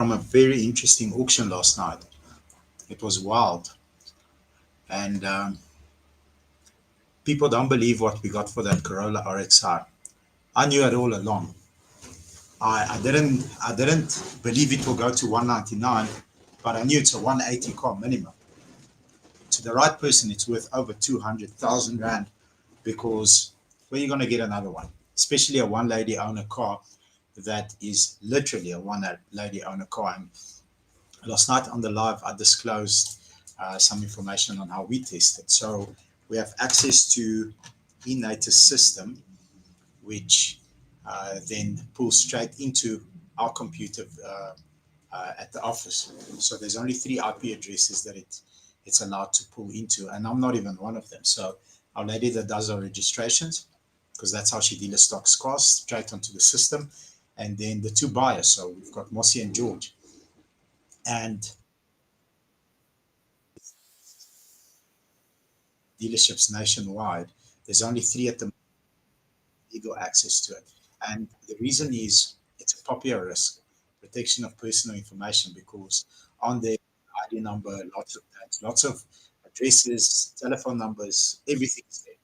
from a very interesting auction last night. It was wild, and people don't believe what we got for that Corolla RXR. I knew it all along. I didn't believe it will go to 199, but I knew it's a 180 car minimum. To the right person, it's worth over 200,000 rand because where are you going to get another one? Especially a one lady owner car that is literally a one lady owner car. And last night on the live, I disclosed some information on how we test it. So we have access to eNatus system, which then pulls straight into our computer at the office. So there's only 3 IP addresses that it's allowed to pull into, and I'm not even one of them. So our lady that does our registrations, because that's how she deals stocks costs, straight onto the system, and then the 2 buyers. So we've got Mossy and George, and dealerships nationwide. There's only 3 at the legal access to it. And the reason is it's a popular risk, protection of personal information, because on the ID number, lots of tags, lots of addresses, telephone numbers, everything's there.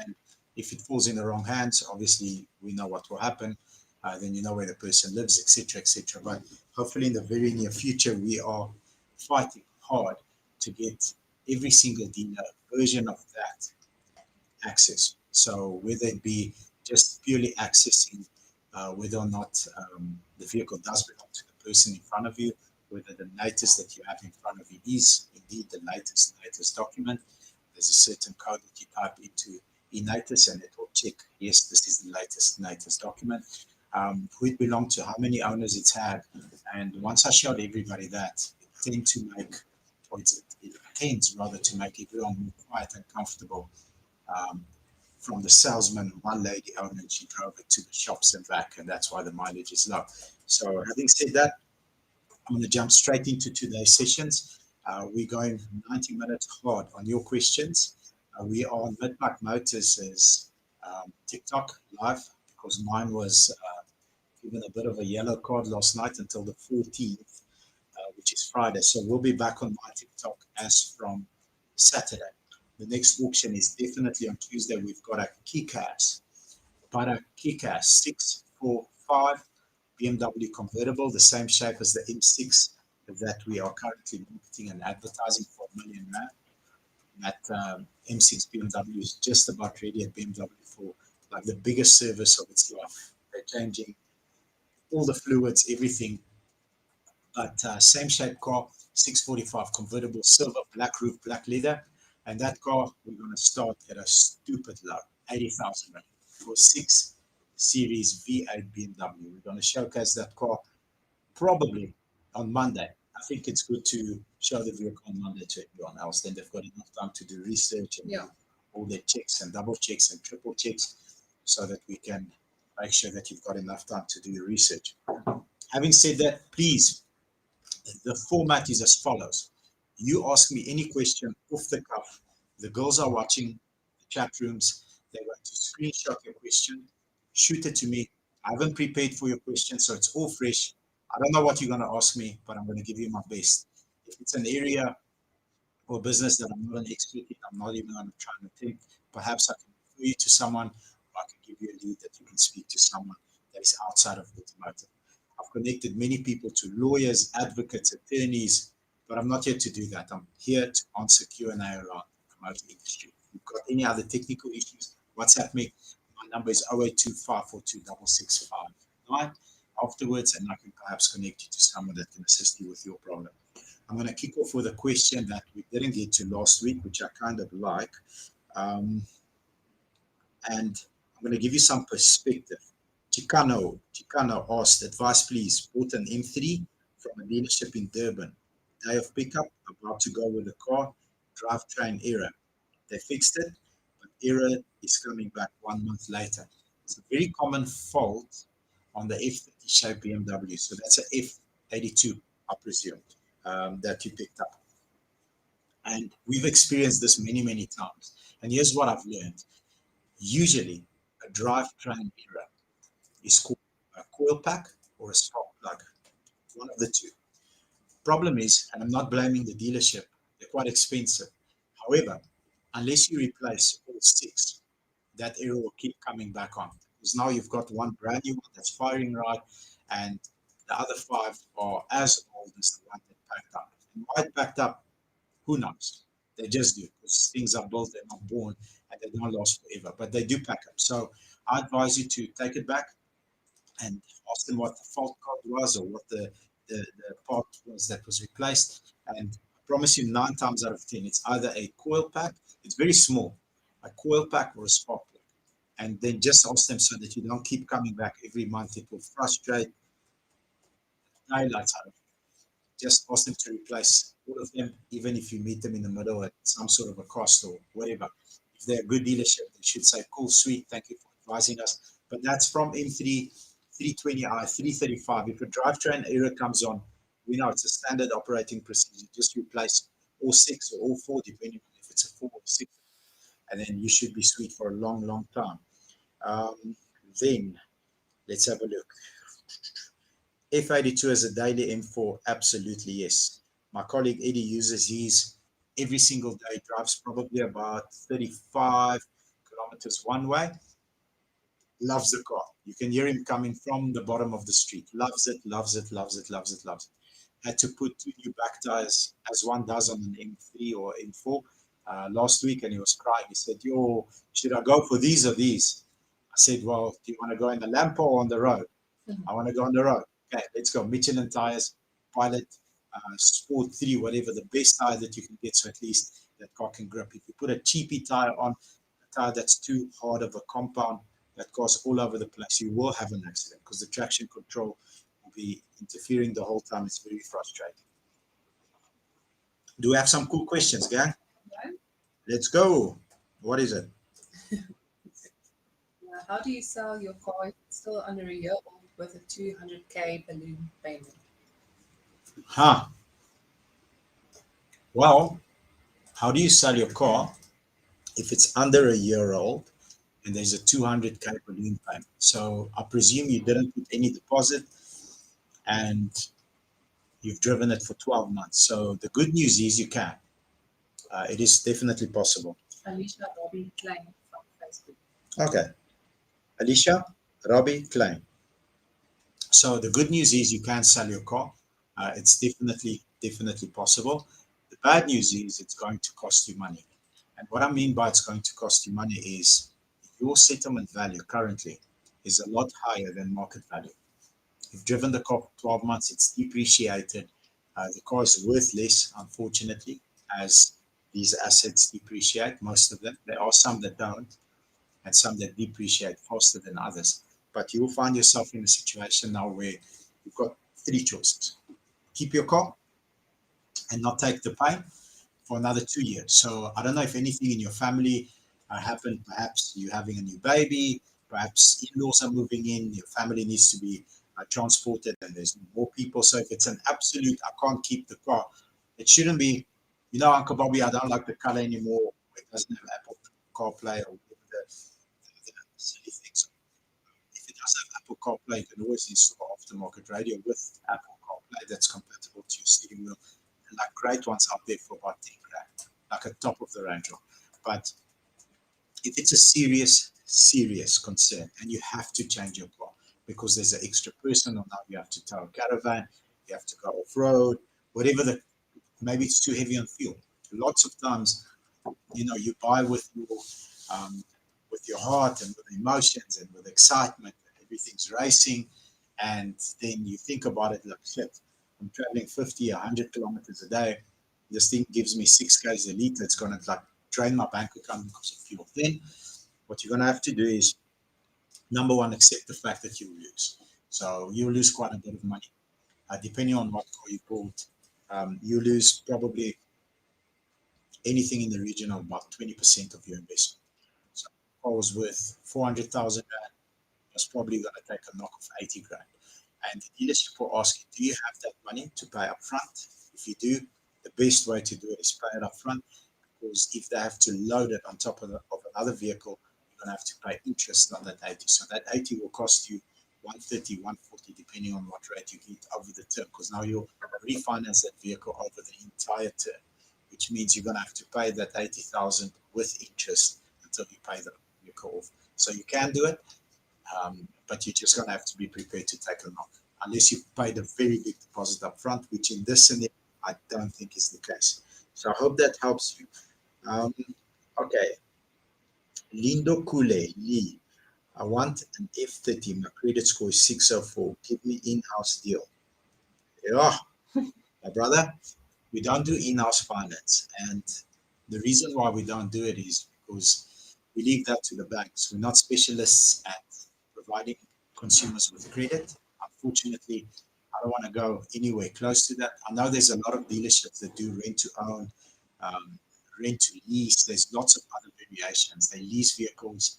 And if it falls in the wrong hands, obviously we know what will happen. Then you know where the person lives, etc., etc. But hopefully, in the very near future, we are fighting hard to get every single dealer version of that access. So whether it be just purely accessing whether or not the vehicle does belong to the person in front of you, whether the latest that you have in front of you is indeed the latest document. There's a certain code that you type into eNatus and it will check, yes, this is the latest document. Who it belonged to, how many owners it's had. And once I showed everybody that, it tends to make, or it tends rather to make everyone more quiet and comfortable. Um, from the salesman, one lady owner, she drove it to the shops and back, and that's why the mileage is low. So, having said that, I'm going to jump straight into today's sessions. We're going 90 minutes hard on your questions. We are on Midpack Motors' TikTok live because mine was given a bit of a yellow card last night until the 14th, which is Friday. So we'll be back on my TikTok as from Saturday. The next auction is definitely on Tuesday. We've got a Kick-Ass, but a Kick-Ass 645 BMW convertible, the same shape as the M6 that we are currently marketing and advertising for R1 million. That M6 BMW is just about ready at BMW for like the biggest service of its life. They're changing all the fluids, everything. But same shape car, 645 convertible, silver, black roof, black leather. And that car, we're going to start at a stupid low, 80,000 rand for 6 Series V8 BMW. We're going to showcase that car probably on Monday. I think it's good to show the vehicle on Monday to everyone else. Then they've got enough time to do research and do all their checks and double checks and triple checks so that we can make sure that you've got enough time to do your research. Having said that, please, the format is as follows. You ask me any question off the cuff. The girls are watching the chat rooms. They're going to screenshot your question, shoot it to me. I haven't prepared for your question, so it's all fresh. I don't know what you're going to ask me, but I'm going to give you my best. If it's an area or business that I'm not an expert in, I'm not even going to try and attempt. Perhaps I can refer you to someone, or I can give you a lead that you can speak to someone that is outside of automotive. I've connected many people to lawyers, advocates, attorneys, but I'm not here to do that. I'm here to answer Q&A around the automotive industry. If you've got any other technical issues, WhatsApp me. My number is 0825426659 afterwards, and I can perhaps connect you to someone that can assist you with your problem. I'm going to kick off with a question that we didn't get to last week, which I kind of like. Um, and I'm going to give you some perspective. Chicano asked, advice please, bought an M3 from a dealership in Durban. Day of pickup, about to go with the car, drivetrain error. They fixed it, but error is coming back 1 month later. It's a very common fault on the F30 shape BMW. So that's a F82, I presume, that you picked up. And we've experienced this many, many times. And here's what I've learned. Usually, a drivetrain error is called a coil pack or a spark plug. One of the two. Problem is, and I'm not blaming the dealership, they're quite expensive. However, unless you replace all six, that error will keep coming back on. Because now you've got one brand new one that's firing right, and the other five are as old as the one that packed up. And why it packed up, who knows? They just do, because things are built, they're not born, and they don't last forever. But they do pack up. So I advise you to take it back and ask them what the fault code was or what the part was that was replaced. And I promise you, 9 times out of 10, it's either a coil pack, it's very small, a coil pack or a spark plug. And then just ask them so that you don't keep coming back every month. It will frustrate daylights out of you. Just ask them to replace all of them, even if you meet them in the middle at some sort of a cost or whatever. If they're a good dealership, they should say, cool, sweet, thank you for advising us. But that's from M3, 320i, 335. If a drivetrain error comes on, we know it's a standard operating procedure. Just replace all six or all four, depending on if it's a four or six, and then you should be sweet for a long, long time. Then let's have a look. F82 as a daily M4, absolutely yes. My colleague Eddie uses his every single day, drives probably about 35 kilometers one way. Loves the car. You can hear him coming from the bottom of the street. Loves it, loves it, loves it, loves it, loves it. Had to put two new back tires, as one does on an M3 or M4, last week, and he was crying. He said, yo, should I go for these or these? I said, well, do you want to go in the Lampo or on the road? I want to go on the road. Okay, let's go. Michelin tires, Pilot, Sport 3, whatever, the best tire that you can get, so at least that car can grip. If you put a cheapy tire on, a tire that's too hard of a compound, that goes all over the place, you will have an accident because the traction control will be interfering the whole time. It's very frustrating. Do we have some cool questions, gang? No? Let's go. What is it? How do you sell your car if it's still under a year old with a 200K balloon payment? Huh. Well, how do you sell your car if it's under a year old and there's a 200K balloon payment? So I presume you didn't put any deposit and you've driven it for 12 months. So the good news is you can. It is definitely possible. Alicia Robbie Klein from Facebook. Okay. Alicia, Robbie, Klein. So the good news is you can sell your car. It's definitely possible. The bad news is it's going to cost you money. And what I mean by it's going to cost you money is your settlement value currently is a lot higher than market value. You've driven the car for 12 months, it's depreciated. The car is worth less, unfortunately, as these assets depreciate, most of them. There are some that don't, and some that depreciate faster than others. But you will find yourself in a situation now where you've got three choices. Keep your car and not take the pain for another 2 years. So I don't know if anything in your family happened. Perhaps you're having a new baby, perhaps in-laws are moving in, your family needs to be transported and there's more people. So if it's an absolute, I can't keep the car, it shouldn't be, Uncle Bobby, I don't like the color anymore. It doesn't have Apple CarPlay or whatever the silly things. If it does have Apple CarPlay, you can always install aftermarket radio with Apple CarPlay that's compatible to your steering wheel. And like great ones out there for about 10 grand, like a top of the range one. But if it's a serious concern and you have to change your car because there's an extra person or now you have to tow a caravan, you have to go off road, whatever maybe it's too heavy on fuel. Lots of times, you buy with your heart and with emotions and with excitement, and everything's racing, and then you think about it like shit. I'm traveling 50, 100 kilometers a day. This thing gives me 6 k's a liter. It's going to like drain my bank account because of fuel. Then what you're going to have to do is, number one, accept the fact that you lose. So you lose quite a bit of money, depending on what car you bought. You lose probably anything in the region of about 20% of your investment. So if I was worth 400,000 rand, I was probably going to take a knock of 80 grand. And the dealership will ask you, do you have that money to pay up front? If you do, the best way to do it is pay it up front, because if they have to load it on top of another vehicle, you're going to have to pay interest on that 80. So that 80 will cost you 130, 140, depending on what rate you get over the term, because now you'll refinance that vehicle over the entire term, which means you're going to have to pay that 80,000 with interest until you pay the vehicle off. So you can do it, but you're just going to have to be prepared to take a knock, unless you paid a very big deposit up front, which in this scenario, I don't think is the case. So I hope that helps you. Okay. Lindo Kule, Lee. I want an F30. My credit score is 604. Give me in-house deal. Yeah, my brother, we don't do in-house finance. And the reason why we don't do it is because we leave that to the banks. We're not specialists at providing consumers with credit. Unfortunately, I don't want to go anywhere close to that. I know there's a lot of dealerships that do rent to own, rent to lease. There's lots of other variations. They lease vehicles.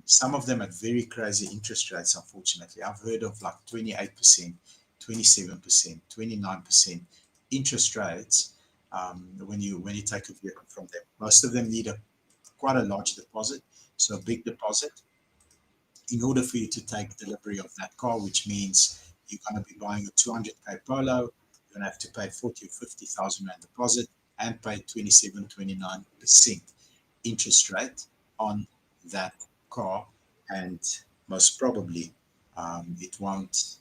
Some of them at very crazy interest rates, unfortunately. I've heard of like 28%, 27%, 29% interest rates when you take a vehicle from them. Most of them need quite a large deposit, so a big deposit, in order for you to take delivery of that car, which means you're going to be buying a 200k Polo, you're going to have to pay 40 or 50,000 rand deposit and pay 27, 29% interest rate on that car, and most probably it won't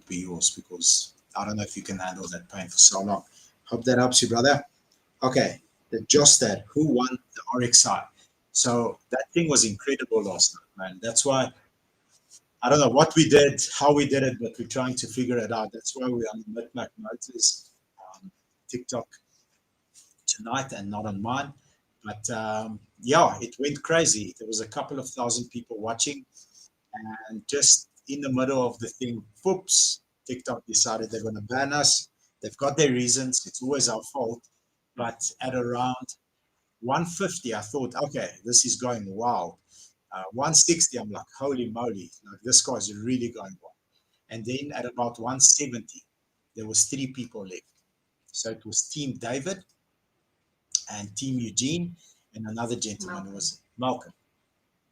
be yours, because I don't know if you can handle that pain for so long. Hope that helps you, brother. Okay, the Jostad, who won the RXI? So that thing was incredible last night, man. That's why I don't know what we did, how we did it, but we're trying to figure it out. That's why we're on the Mid-Mac Motors TikTok tonight and not on mine. But yeah, it went crazy. There was a couple of thousand people watching, and just in the middle of the thing, whoops, TikTok decided they're going to ban us. They've got their reasons. It's always our fault. But at around 150, I thought, okay, this is going wild. 160, I'm like, holy moly, like, this car is really going wild. And then at about 170, there was 3 people left. So it was Team David and Team Eugene and another gentleman. Who was Malcolm.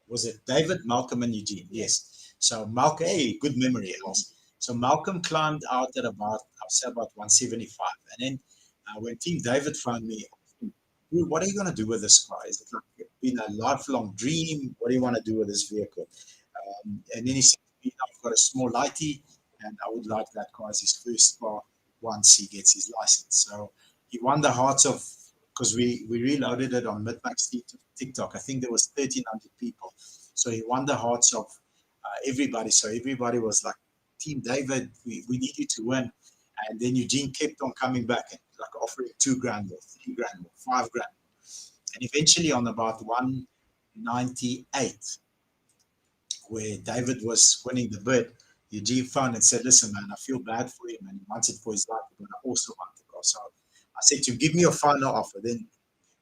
Was it David, Malcolm, and Eugene? Yes. So Malcolm, hey, good memory, else. So Malcolm climbed out at about, I'll say about 175. And then when Team David found me, what are you going to do with this car? Is it like been a lifelong dream? What do you want to do with this vehicle? And then he said, I've got a small lighty, and I would like that car as his first car once he gets his license. So he won the hearts of, because we reloaded it on Mid-Max TikTok. I think there was 1,300 people. So he won the hearts of everybody. So everybody was like, Team David, we need you to win. And then Eugene kept on coming back and like offering 2 grand more, 3 grand more, 5 grand. And eventually on about 198, where David was winning the bid, Eugene phoned and said, listen, man, I feel bad for him and he wants it for his life, but I also want the car. So I said to him, give me your final offer. Then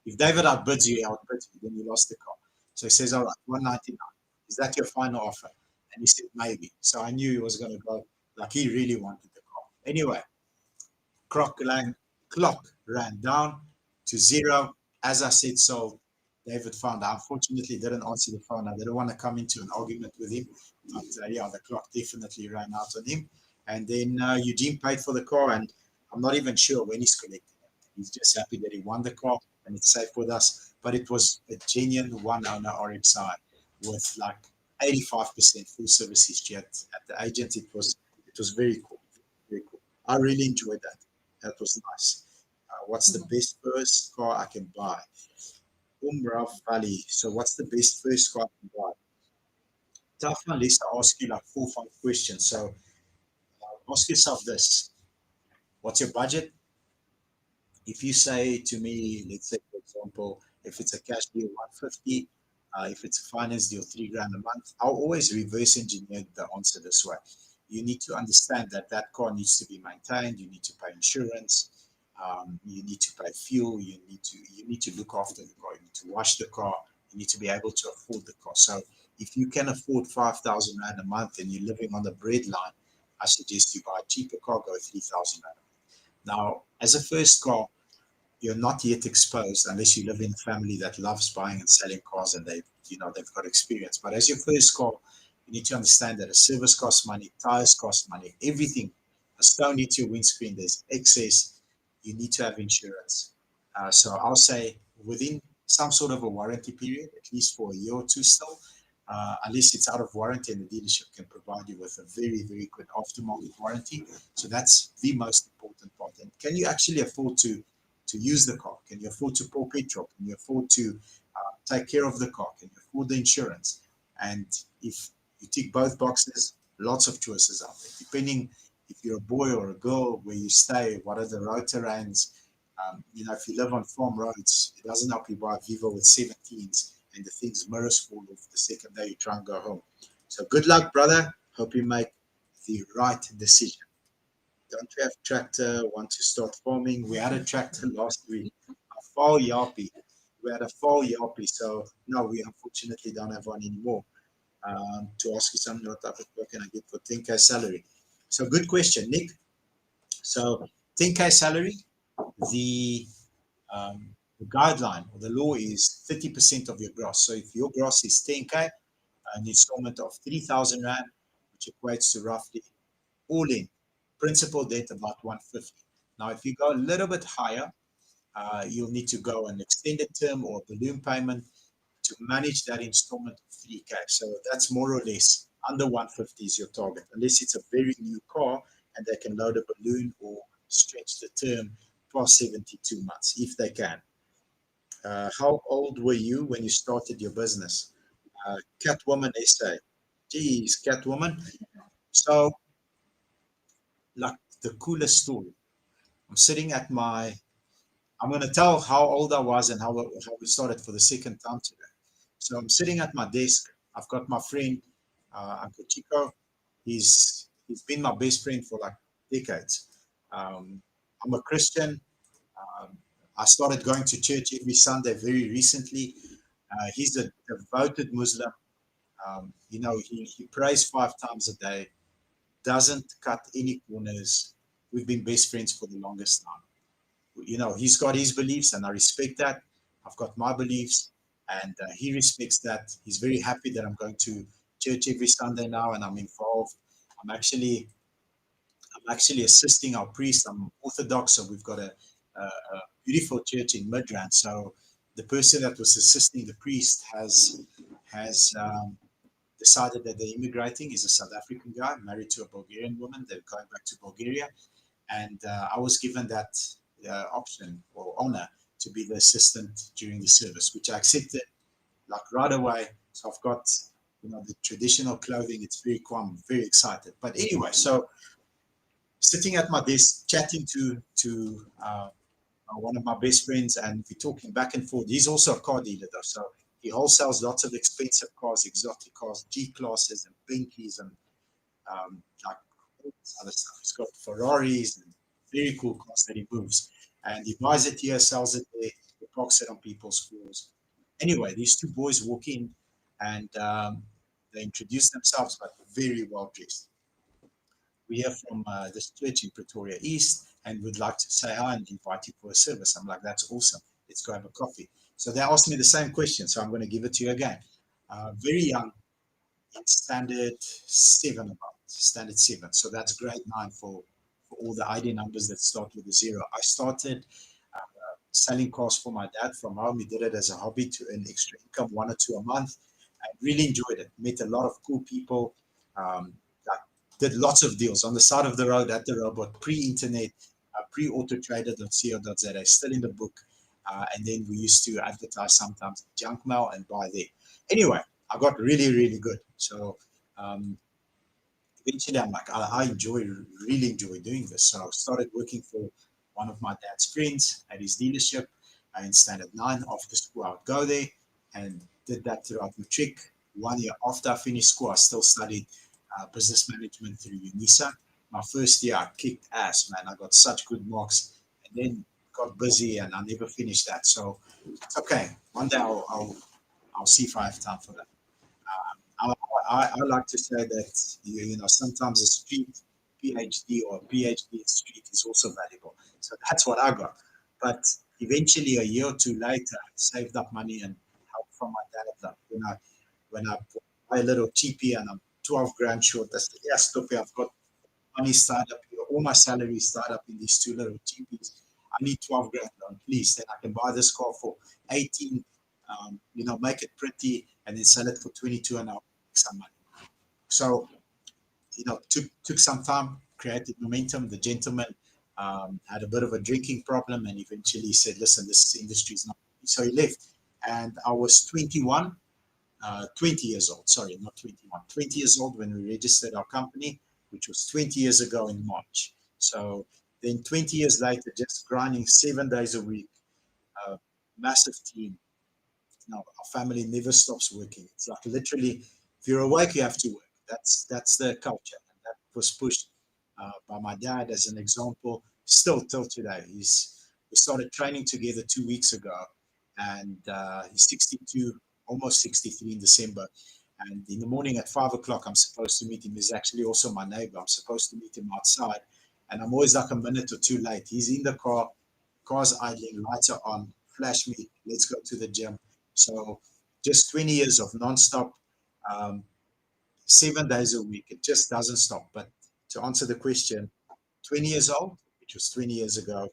if David outbids you, he outbids you, then you lost the car. So he says, all right, 199. Is that your final offer? And he said, maybe. So I knew he was going to go, like he really wanted the car. Anyway, clock ran down to 0. As I said, so David found out. Unfortunately, didn't answer the phone. I didn't want to come into an argument with him. But yeah, the clock definitely ran out on him. And then Eugene paid for the car, and I'm not even sure when he's collecting it. He's just happy that he won the car and it's safe with us. But it was a genuine one-owner RXI with like 85% full service history at the agent. It was very cool. Very cool. I really enjoyed that. That was nice. What's the best first car I can buy? Umrah Valley. So what's the best first car I can buy? Tough one, let's ask you like 4 or 5 questions. So ask yourself this. What's your budget? If you say to me, let's say, for example, if it's a cash deal, 150, if it's a finance deal, 3 grand a month, I'll always reverse engineer the answer this way. You need to understand that that car needs to be maintained. You need to pay insurance. You need to pay fuel. You need to look after the car. You need to wash the car. You need to be able to afford the car. So if you can afford 5,000 rand a month and you're living on the breadline, I suggest you buy a cheaper car, go 3,000 rand a month. Now, as a first car, you're not yet exposed unless you live in a family that loves buying and selling cars and they've got experience. But as your first car, You need to understand that a service costs money, tires cost money, everything. A stone hits your windscreen, there's excess. You need to have insurance. So I'll say within some sort of a warranty period, at least for a year or two still, unless it's out of warranty and the dealership can provide you with a very, very good aftermarket warranty. So that's the most important part. And can you actually afford to use the car? Can you afford to pour petrol? Can you afford to take care of the car? Can you afford the insurance? And if you tick both boxes, lots of choices out there. Depending if you're a boy or a girl, where you stay, what are the road terrains? If you live on farm roads, it doesn't help you buy a Vivo with 17s and the thing's mirrors fall off the second day you try and go home. So good luck, brother. Hope you make the right decision. Don't you have tractor? Want to start farming? We had a tractor last week, a fall yappy. We had a fall yappy, so no, we unfortunately don't have one anymore. To ask you something, what type of work can I get for 10K salary? So good question, Nick. So 10K salary, the the guideline or the law is 30% of your gross. So if your gross is 10K, an installment of 3,000 Rand, which equates to roughly all in principal debt about 150. Now, if you go a little bit higher, you'll need to go an extended term or balloon payment to manage that installment of 3K. So that's more or less under 150 is your target, unless it's a very new car and they can load a balloon or stretch the term past 72 months if they can. How old were you when you started your business? Catwoman SA. Geez, Catwoman. So, like the coolest story. I'm sitting at my, I'm going to tell how old I was and how we started for the second time today. So I'm sitting at my desk. I've got my friend, Uncle Chico. He's been my best friend for like decades. I'm a Christian. Um, I started going to church every Sunday very recently. He's a devoted Muslim. He prays 5 times a day, doesn't cut any corners. We've been best friends for the longest time. He's got his beliefs, and I respect that. I've got my beliefs, and he respects that. He's very happy that I'm going to church every Sunday now, and I'm involved. I'm actually I'm actually assisting our priest. I'm Orthodox, so we've got a beautiful church in Midrand. So the person that was assisting the priest has decided that they're immigrating. He's a South African guy married to a Bulgarian woman. They're going back to Bulgaria, and I was given that option or honor to be the assistant during the service, which I accepted like right away. So I've got the traditional clothing. It's very cool. I'm very excited. But anyway, so sitting at my desk chatting to one of my best friends, and we're talking back and forth. He's also a car dealer though, so he wholesales lots of expensive cars, exotic cars, G classes and Bentley's and like all this other stuff. He's got Ferraris and very cool cars that he moves, and he buys it here, sells it there, he parks it on people's floors. Anyway, these two boys walk in, and they introduce themselves, but very well dressed. We are from this church in Pretoria East and would like to say hi and invite you for a service. I'm like, that's awesome. Let's go have a coffee. So they asked me the same question. So I'm going to give it to you again. Very young, in standard seven. So that's grade 9 for all the ID numbers that start with a zero. I started selling cars for my dad from home. He did it as a hobby to earn extra income, 1 or 2 a month. I really enjoyed it. Met a lot of cool people. Um, did lots of deals on the side of the road at the robot, pre-internet, pre-autotrader.co.za, still in the book. And then we used to advertise sometimes junk mail and buy there. Anyway, I got really, really good. So eventually I'm like, I really enjoy doing this. So I started working for one of my dad's friends at his dealership in Standard 9. After school, I would go there and did that throughout matric. 1 year after I finished school, I still studied business management through UNISA. My first year, I kicked ass, man. I got such good marks, and then got busy, and I never finished that. So it's okay. One day I'll see if I have time for that. I like to say that sometimes a street PhD or a PhD in street is also valuable. So that's what I got. But eventually, a year or two later, I saved up money and help from my dad. When I buy a little cheapie and I'm 12 grand short. I said, yeah, stop here. I've got money tied up here. All my salary is tied up in these two little GPs. I need 12 grand loan, please. Then I can buy this car for 18, make it pretty and then sell it for 22 and I'll make some money. So, took some time, created momentum. The gentleman had a bit of a drinking problem and eventually said, listen, this industry is not. So he left. And I was 21, 20 years old. Sorry, not 21. 20 years old when we registered our company, which was 20 years ago in March. So then 20 years later, just grinding 7 days a week, massive team. Our family never stops working. It's like literally, if you're awake, you have to work. That's the culture. And that was pushed by my dad as an example, still till today. We started training together 2 weeks ago, and he's 62, almost 63 in December. And in the morning at 5 o'clock, I'm supposed to meet him. He's actually also my neighbor. I'm supposed to meet him outside, and I'm always like a minute or two late. He's in the car, car's idling, lights are on, flash me, let's go to the gym. So just 20 years of nonstop, 7 days a week. It just doesn't stop. But to answer the question, 20 years old, which was 20 years ago,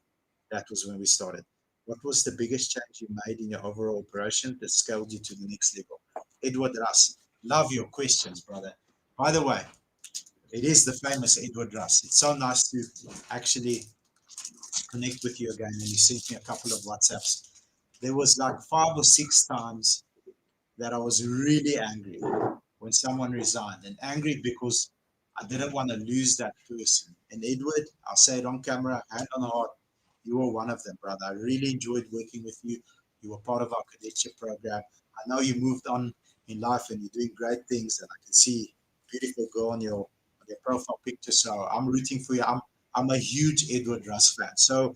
that was when we started. What was the biggest change you made in your overall operation that scaled you to the next level? Edward Russ. Love your questions, brother. By the way, it is the famous Edward Russ. It's so nice to actually connect with you again. And you sent me a couple of WhatsApps. There was like 5 or 6 times that I was really angry when someone resigned, and angry because I didn't want to lose that person. And Edward, I'll say it on camera, hand on heart, you were one of them, brother. I really enjoyed working with you. You were part of our cadetship program. I know you moved on in life and you're doing great things, and I can see beautiful girl on your profile picture. So I'm rooting for you. I'm a huge Edward Russ fan. So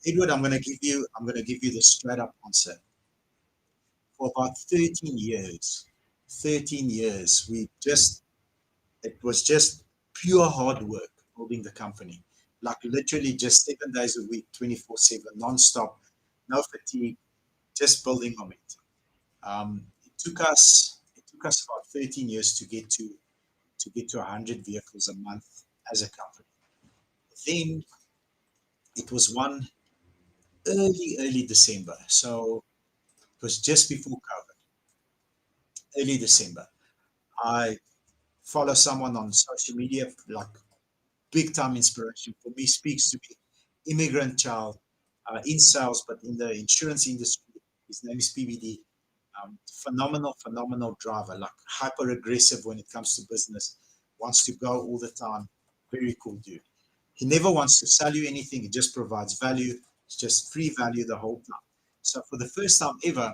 Edward, I'm gonna give you the straight up answer. For about 13 years, it was just pure hard work building the company. Like literally just 7 days a week, 24/7, non-stop, no fatigue, just building momentum. It took us about 13 years to get to 100 vehicles a month as a company. Then it was one early December. So it was just before COVID, early December. I follow someone on social media, like big time inspiration for me, speaks to me, immigrant child, in sales, but in the insurance industry. His name is PBD. Phenomenal driver, like hyper aggressive when it comes to business, wants to go all the time. Very cool dude. He never wants to sell you anything. He just provides value. It's just free value the whole time. So for the first time ever,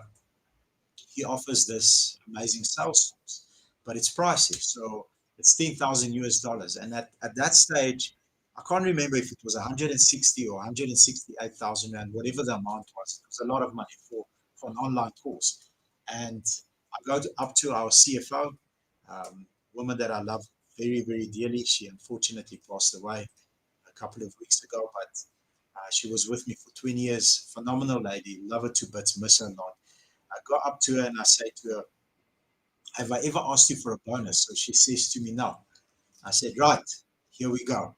he offers this amazing sales tools, but it's pricey. So it's 10,000 US dollars. And at that stage, I can't remember if it was 160 or 168,000 Rand, whatever the amount was. It was a lot of money for an online course. And I go up to our CFO, woman that I love very, very dearly. She unfortunately passed away a couple of weeks ago, but she was with me for 20 years. Phenomenal lady, love her to bits, miss her a lot. I go up to her and I say to her, have I ever asked you for a bonus? So she says to me, no. I said, right, here we go.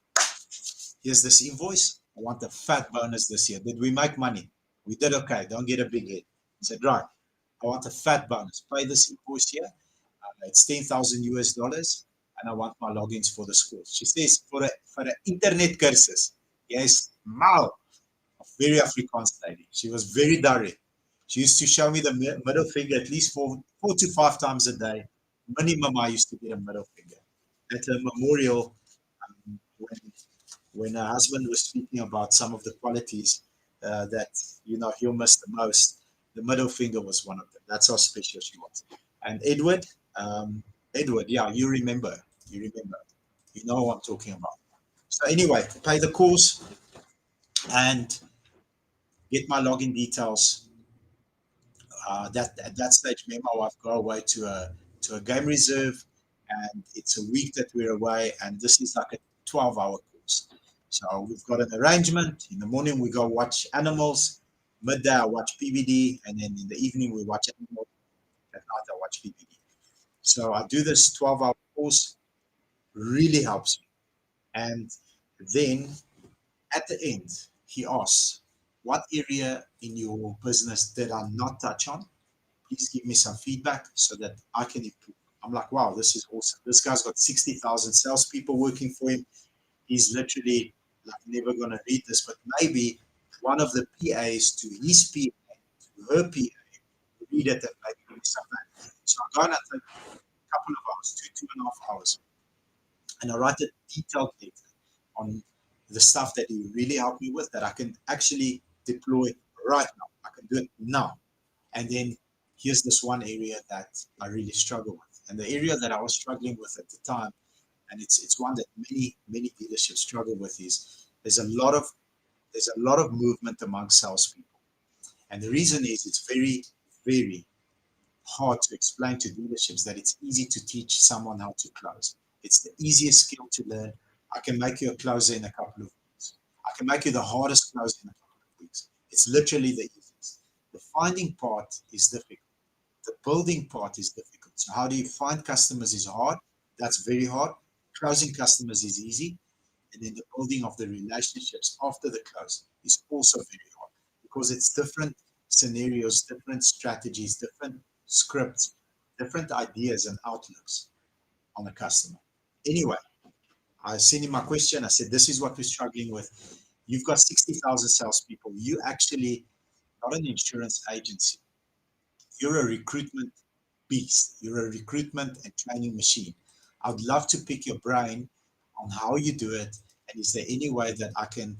Here's this invoice. I want a fat bonus this year. Did we make money? We did okay. Don't get a big head. I said, right, I want a fat bonus. Pay this invoice here. It's 10,000 US dollars. And I want my logins for the school. She says, for the internet courses. Yes, Mal, a very Afrikaans lady. She was very direct. She used to show me the middle finger at least 4 to 5 times a day. Minimum, I used to get a middle finger. At a memorial, when her husband was speaking about some of the qualities that he'll miss the most, the middle finger was one of them. That's how special she was. And Edward, yeah, you remember, you know what I'm talking about. So anyway, pay the course and get my login details. That at that stage, me and my wife go away to a game reserve, and it's a week that we're away, and this is like a 12-hour course. So we've got an arrangement. In the morning we go watch animals, midday I watch PBD, and then in the evening we watch animals. At night I watch PBD. So I do this 12-hour course. course really helps me. And then at the end, he asks, what area in your business did I not touch on? Please give me some feedback so that I can improve. I'm like, wow, this is awesome. This guy's got 60,000 salespeople working for him. He's literally like never going to read this, but maybe one of the PAs to his PA, to her PA, read it and maybe give me some feedback. So I go and I take a couple of hours, 2.5 hours, and I write a detailed letter on the stuff that he really helped me with that I can actually deploy right now. I can do it now. And then here's this one area that I really struggle with. And the area that I was struggling with at the time, and it's one that many dealerships struggle with, is there's a lot of movement among salespeople. And the reason is it's very hard to explain to dealerships that it's easy to teach someone how to close. It's the easiest skill to learn. I can make you a closer in a couple of weeks. I can make you the hardest closer in a couple of weeks. It's literally the easiest. The finding part is difficult. The building part is difficult. So how do you find customers is hard. That's very hard. Closing customers is easy. And then the building of the relationships after the close is also very hard because it's different scenarios, different strategies, different scripts, different ideas and outlooks on the customer. Anyway, I sent him my question. I said, this is what we're struggling with. You've got 60,000 salespeople. You actually not an insurance agency. You're a recruitment beast. You're a recruitment and training machine. I'd love to pick your brain on how you do it. And is there any way that I can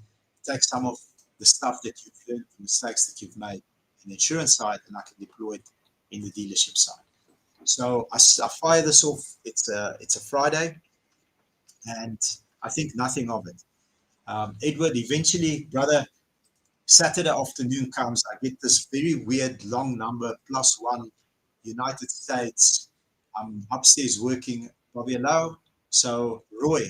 take some of the stuff that you've learned, the mistakes that you've made in the insurance side, and I can deploy it in the dealership side? So I fire this off. It's a Friday, and I think nothing of it. Edward, eventually, brother, Saturday afternoon comes. I get this very weird long number, +1, United States. I'm upstairs working, Bobby Hello. So Roy,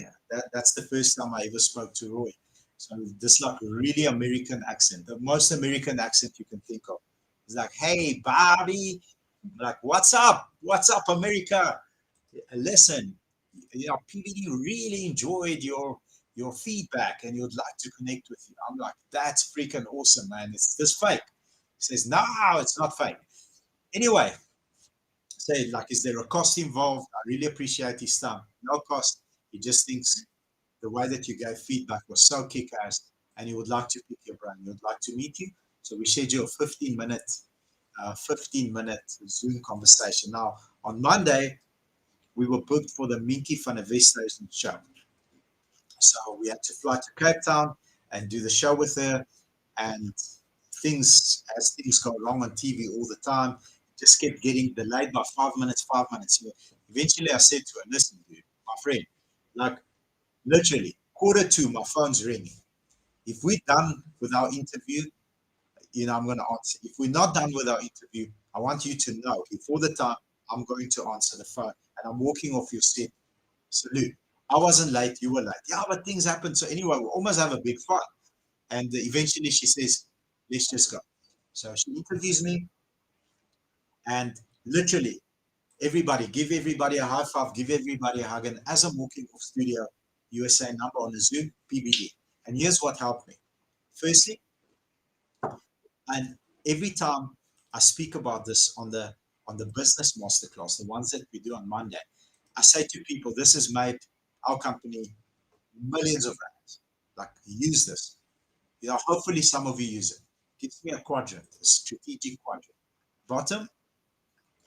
that's the first time I ever spoke to Roy. So this like really American accent, the most American accent you can think of. It's like, hey, Bobby, like, what's up? What's up, America? Listen, PVD really enjoyed your feedback and you'd like to connect with you. I'm like, that's freaking awesome, man. It's this fake. He says, no, it's not fake. Anyway, say like, is there a cost involved? I really appreciate his time. No cost. He just thinks the way that you gave feedback was so kick-ass and he would like to pick your brain. He would like to meet you. So we schedule a 15-minute Zoom conversation. Now, on Monday, we were booked for the Minky van der Westhuizen show. So we had to fly to Cape Town and do the show with her. And things go along on TV all the time, just kept getting delayed by 5 minutes. So eventually I said to her, listen, dude, my friend, like literally 1:45, my phone's ringing. If we're done with our interview, I'm going to answer. If we're not done with our interview, I want you to know before the time I'm going to answer the phone and I'm walking off your set. Salute. I wasn't late, you were late. Yeah, but things happen. So anyway, we almost have a big fight. And eventually she says, let's just go. So she interviews me and literally give everybody a high five, give everybody a hug. And as I'm walking off Studio USA number on the Zoom, PBD. And here's what helped me. Firstly, and every time I speak about this on the business masterclass, the ones that we do on Monday, I say to people, this has made our company millions of rands. Like, use this. Hopefully some of you use it. Gives me a quadrant, a strategic quadrant. Bottom,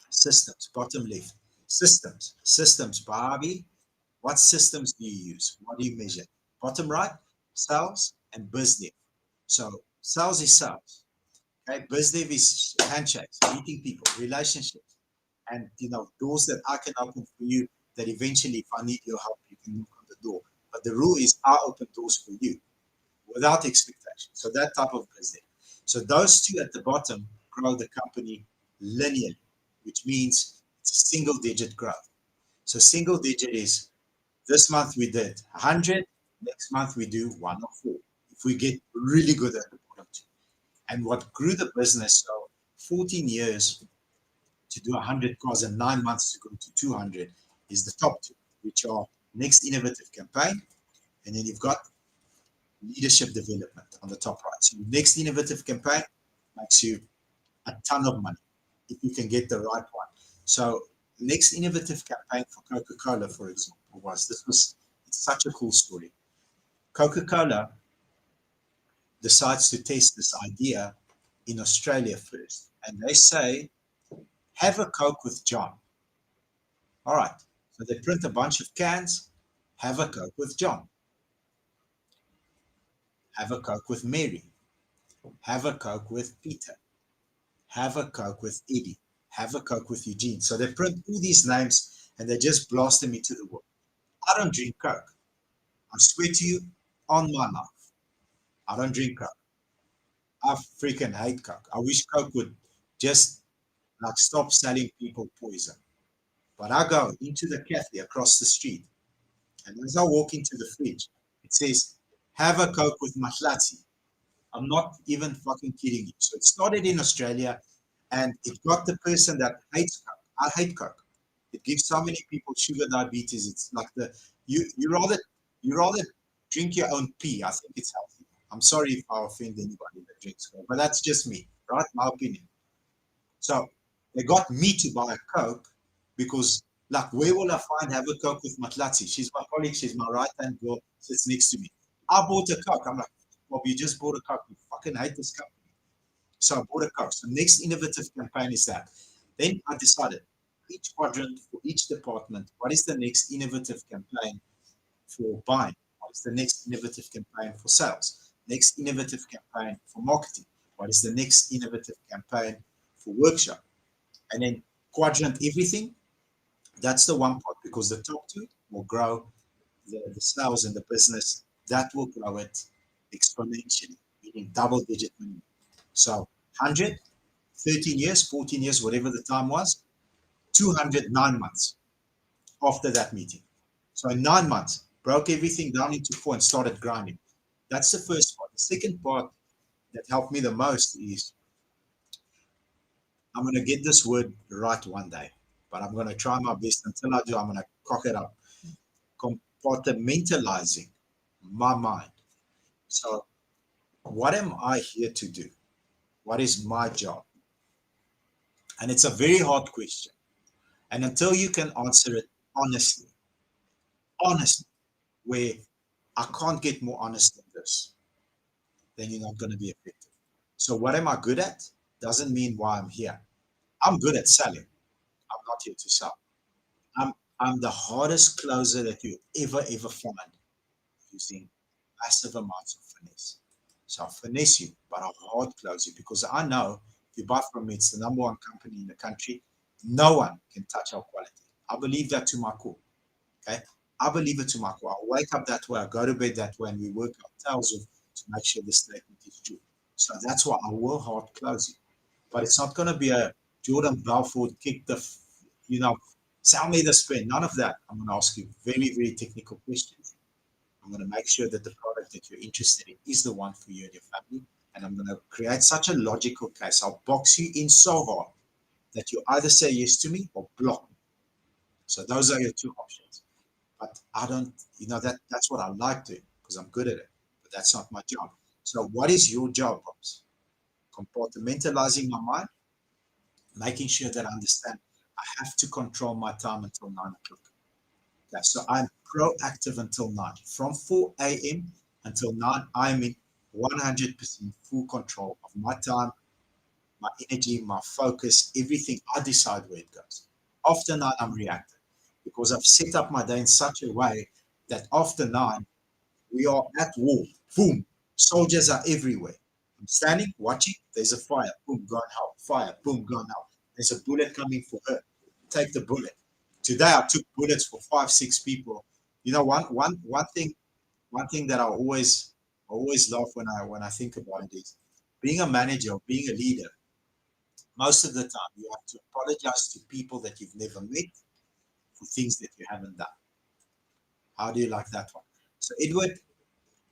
systems. Bottom left, systems. Bobby, what systems do you use? What do you measure? Bottom right, sales and biz dev. So sales is sales. Okay, biz dev is handshakes, meeting people, relationships, and doors that I can open for you. That eventually, if I need your help, you can knock on the door. But the rule is, I open doors for you without expectation. So that type of biz dev. So those two at the bottom grow the company linearly, which means it's a single-digit growth. So single-digit is this month we did 100, next month we do 104. If we get really good at the bottom two. And what grew the business, so 14 years to do 100 cars and 9 months to go to 200 is the top two, which are next innovative campaign, and then you've got leadership development on the top right. So next innovative campaign makes you a ton of money if you can get the right one. So next innovative campaign for Coca-Cola, for example, it's such a cool story. Coca-Cola decides to test this idea in Australia first, and they say, have a Coke with John. All right. So they print a bunch of cans, have a Coke with John, have a Coke with Mary, have a Coke with Peter, have a Coke with Eddie, have a Coke with Eugene. So they print all these names and they just blast them into the world. I don't drink Coke. I swear to you, on my life, I don't drink Coke. I freaking hate Coke. I wish Coke would just like stop selling people poison. But I go into the cafe across the street, and as I walk into the fridge, it says, have a Coke with Mahlatsi. I'm not even fucking kidding you. So it started in Australia, and it got the person that hates Coke. I hate Coke. It gives so many people sugar diabetes. It's like you rather drink your own pee. I think it's healthy. I'm sorry if I offend anybody that drinks Coke, but that's just me, right? My opinion. So they got me to buy a Coke because, like, where will I have a Coke with Matlatsi? She's my colleague. She's my right-hand girl. Sits next to me. I bought a Coke. I'm like, Bob, you just bought a Coke. You fucking hate this company. So I bought a Coke. So next innovative campaign is that. Then I decided each quadrant for each department, what is the next innovative campaign for buying? What is the next innovative campaign for sales? Next innovative campaign for marketing? What is the next innovative campaign for workshop? And then quadrant everything. That's the one part, because the top two will grow the sales and the business. That will grow it exponentially, meaning double digit minimum. So 100, 13 years, 14 years, whatever the time was, 209 months after that meeting. So in 9 months, broke everything down into 4 and started grinding. That's the first part. The second part that helped me the most is I'm going to get this word right one day, but I'm going to try my best. Until I do, I'm going to cock it up. Compartmentalizing my mind. So what am I here to do? What is my job? And it's a very hard question. And until you can answer it honestly, where I can't get more honest than this, then you're not going to be effective. So what am I good at? Doesn't mean why I'm here. I'm good at selling. I'm not here to sell. I'm the hardest closer that you ever find, using massive amounts of finesse. So I'll finesse you, but I'll hard close you, because I know if you buy from me, it's the number one company in the country. No one can touch our quality. I believe that to my core. Okay. I believe it to my core. I wake up that way, I go to bed that way, and we work our tails off to make sure the statement is true. So that's why I will hard close you. But it's not going to be a Jordan Belfort kick sell me the spin. None of that. I'm going to ask you very, very technical questions. I'm going to make sure that the product that you're interested in is the one for you and your family. And I'm going to create such a logical case. I'll box you in so hard that you either say yes to me or block me. So those are your two options. But I don't, that's what I like doing because I'm good at it. But that's not my job. So what is your job, Bobs? Compartmentalizing my mind, making sure that I understand I have to control my time until 9 o'clock. Okay, so I'm proactive until 9. From 4 a.m. until 9, I'm in 100% full control of my time, my energy, my focus, everything. I decide where it goes. After 9, I'm reactive because I've set up my day in such a way that after 9, we are at war. Boom. Soldiers are everywhere. I'm standing, watching. There's a fire. Boom, go and help. Fire. Boom, go and help. There's a bullet coming for her. Take the bullet. Today I took bullets for 5, 6 people. One thing that I always love when I think about it is being a manager or being a leader. Most of the time you have to apologize to people that you've never met for things that you haven't done. How do you like that one? So Edward,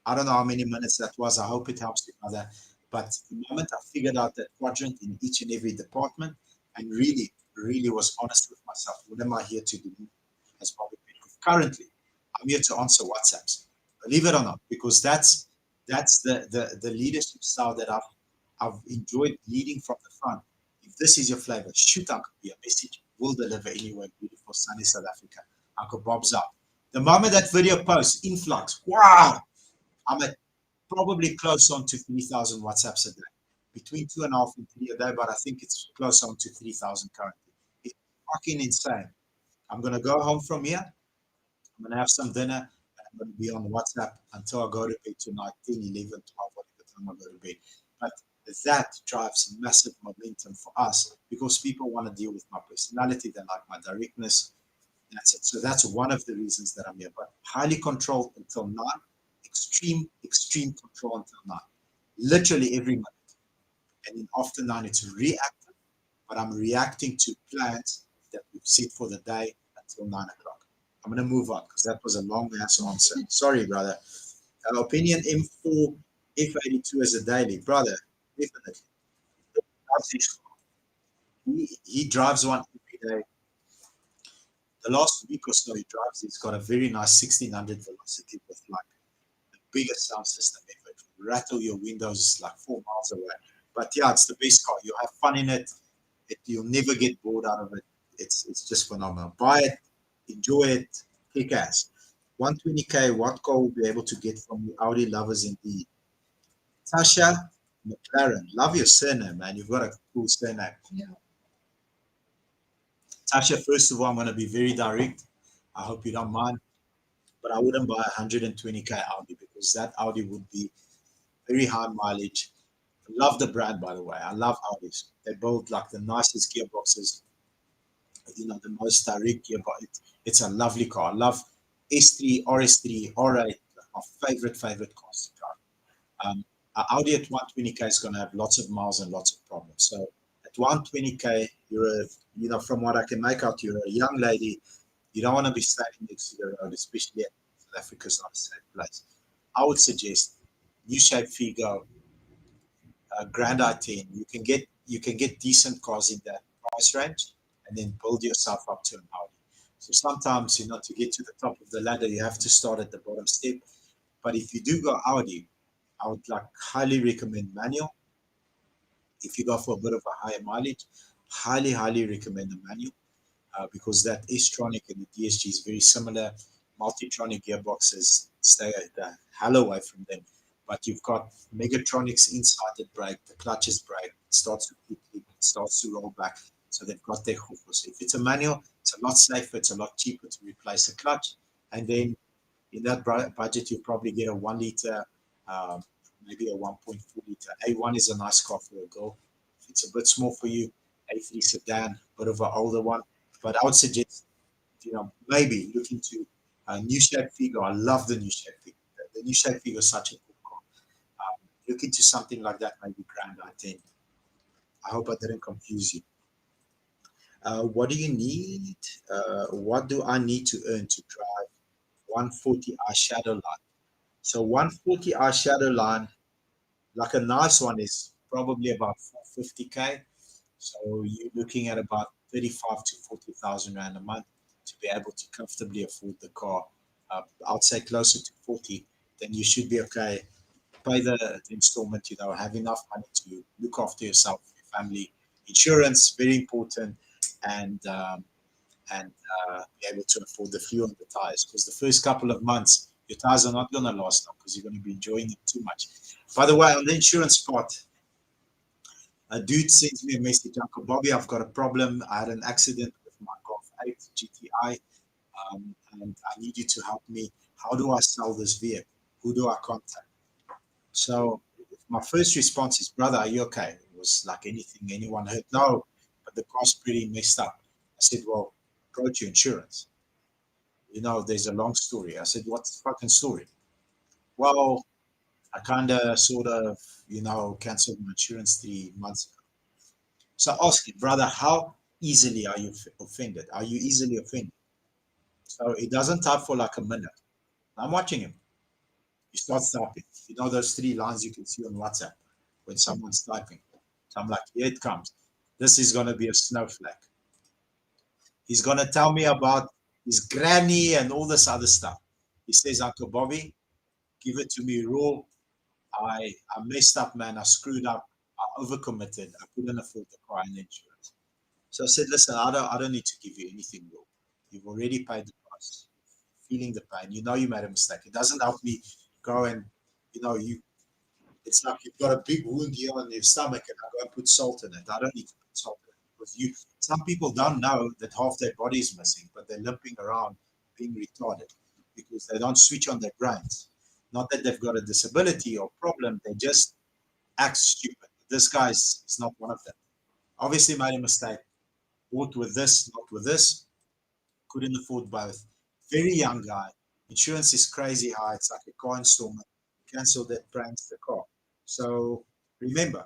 I don't know how many minutes that was. I hope it helps you, mother. But the moment I figured out that quadrant in each and every department and really was honest with myself, what am I here to do? As Bobby currently, I'm here to answer WhatsApps. Believe it or not, because that's the leadership style that I've enjoyed leading from the front. If this is your flavor, shoot Uncle B a message. We'll deliver anywhere. Beautiful sunny South Africa. Uncle Bob's up. The moment that video posts, influx. Wow! I'm at probably close on to 3,000 WhatsApps a day, between 2.5 and 3 a day, but I think it's close on to 3,000 currently. It's fucking insane. I'm going to go home from here. I'm going to have some dinner, and I'm going to be on WhatsApp until I go to bed tonight, 10, 11, 12, whatever time I go to bed. But that drives massive momentum for us because people want to deal with my personality. They like my directness. That's it. So that's one of the reasons that I'm here. But highly controlled until 9, extreme control until 9. Literally every minute. And then after 9, it's reactive, but I'm reacting to plans that we've set for the day until 9 o'clock. I'm going to move on because that was a long ass answer. Sorry, brother. Opinion M4 F82 as a daily. Brother, definitely. He drives one every day. The last week or so he drives, he's got a very nice 1600 velocity with like the biggest sound system ever. It will rattle your windows like 4 miles away. But yeah, it's the best car. You'll have fun in it. You'll never get bored out of it. It's just phenomenal. Buy it, enjoy it, kick ass. 120k, what car will be able to get from the Audi lovers indeed? Tasha McLaren. Love your surname, man. You've got a cool surname. Yeah. Tasha, first of all, I'm going to be very direct. I hope you don't mind. But I wouldn't buy a 120k Audi because that Audi would be very high mileage. I love the brand, by the way. I love Audis. They build like the nicest gearboxes, the most direct gearbox. It's a lovely car. I love S3, RS3, R8, my favorite cars to drive. An Audi at 120k is going to have lots of miles and lots of problems. So at 120k, from what I can make out, you're a young lady. You don't want to be standing next to the road, especially at South Africa's not a safe place. I would suggest U-shaped Figo, Grand i10. You can get decent cars in that price range, and then build yourself up to an Audi. So sometimes, to get to the top of the ladder, you have to start at the bottom step. But if you do go Audi, I would highly recommend manual. If you go for a bit of a higher mileage, highly recommend the manual because that S-Tronic and the DSG is very similar. Multitronic gearboxes, stay the hell away from them. But you've got Megatronics inside the brake, the clutches brake, it starts to kick, it starts to roll back. So they've got their hoofers. If it's a manual, it's a lot safer, it's a lot cheaper to replace a clutch. And then in that budget, you'll probably get a 1 liter, maybe a 1.4 liter. A1 is a nice car for a girl. If it's a bit small for you, A3 sedan, bit of an older one. But I would suggest, maybe look into a new shape Figo. I love the new shape Figo. The new shape Figo is such a cool car. Look into something like that, maybe Grand i10. I hope I didn't confuse you. What do you need? What do I need to earn to drive 140i Shadowline? So 140i Shadowline, like a nice one, is probably about 450k. So you're looking at about 35 to 40,000 rand a month to be able to comfortably afford the car. I'd say closer to 40, then you should be okay. Pay the installment, have enough money to look after yourself, your family. Insurance, very important, and be able to afford the fuel and the tires, because the first couple of months your tires are not going to last long because you're going to be enjoying it too much. By the way, on the insurance part, a dude sends me a message, Uncle Bobby, I've got a problem. I had an accident with my Golf 8 GTI, and I need you to help me. How do I sell this vehicle? Who do I contact? So my first response is, brother, are you okay? It was like anyone hurt? No, but the car's pretty messed up. I said, well, approach your insurance. There's a long story. I said, what's the fucking story? Well, I kind of sort of, canceled my insurance 3 months ago. So I asked him, brother, how easily are you offended? Are you easily offended? So he doesn't type for like a minute. I'm watching him. He starts typing. Those 3 lines you can see on WhatsApp when someone's typing. So I'm like, here it comes. This is going to be a snowflake. He's going to tell me about his granny and all this other stuff. He says, Uncle Bobby, give it to me raw. I messed up, man. I screwed up. I overcommitted. I couldn't afford the car and the insurance. So I said, listen, I don't need to give you anything raw. You've already paid the price. Feeling the pain. You know you made a mistake. It doesn't help me go and, you it's like you've got a big wound here on your stomach and I go and put salt in it. I don't need to put salt in it because some people don't know that half their body is missing, but they're limping around being retarded because they don't switch on their brains. Not that they've got a disability or problem, they just act stupid. This guy is not one of them. Obviously made a mistake. Bought with this, not with this. Couldn't afford both. Very young guy. Insurance is crazy high. It's like a car installment. Cancel that, brands the car. So remember,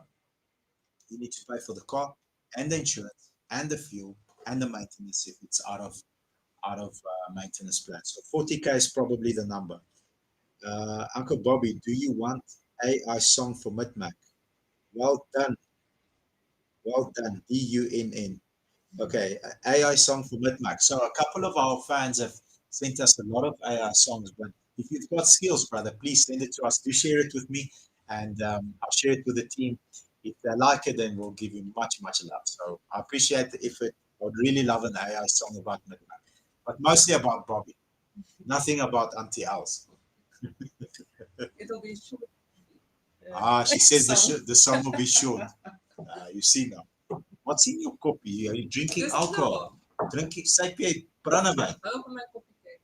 you need to pay for the car and the insurance and the fuel and the maintenance if it's out of maintenance plan. So 40K is probably the number. Uncle Bobby, do you want AI song for Midmac? Well done, well done. DUNN. Okay, AI song for Midmac. So a couple of our fans have sent us a lot of AI songs, but if you've got skills, brother, please send it to us. Do share it with me, and I'll share it with the team. If they like it, then we'll give you much, much love. So I appreciate the effort. I would really love an AI song about Midmac, but mostly about Bobby. Nothing about Auntie Els. It'll be short. She says So, the song will be short. You see now. What's in your copy? Are you drinking there's alcohol? Drinking, say, Branaway. Open my copy cake.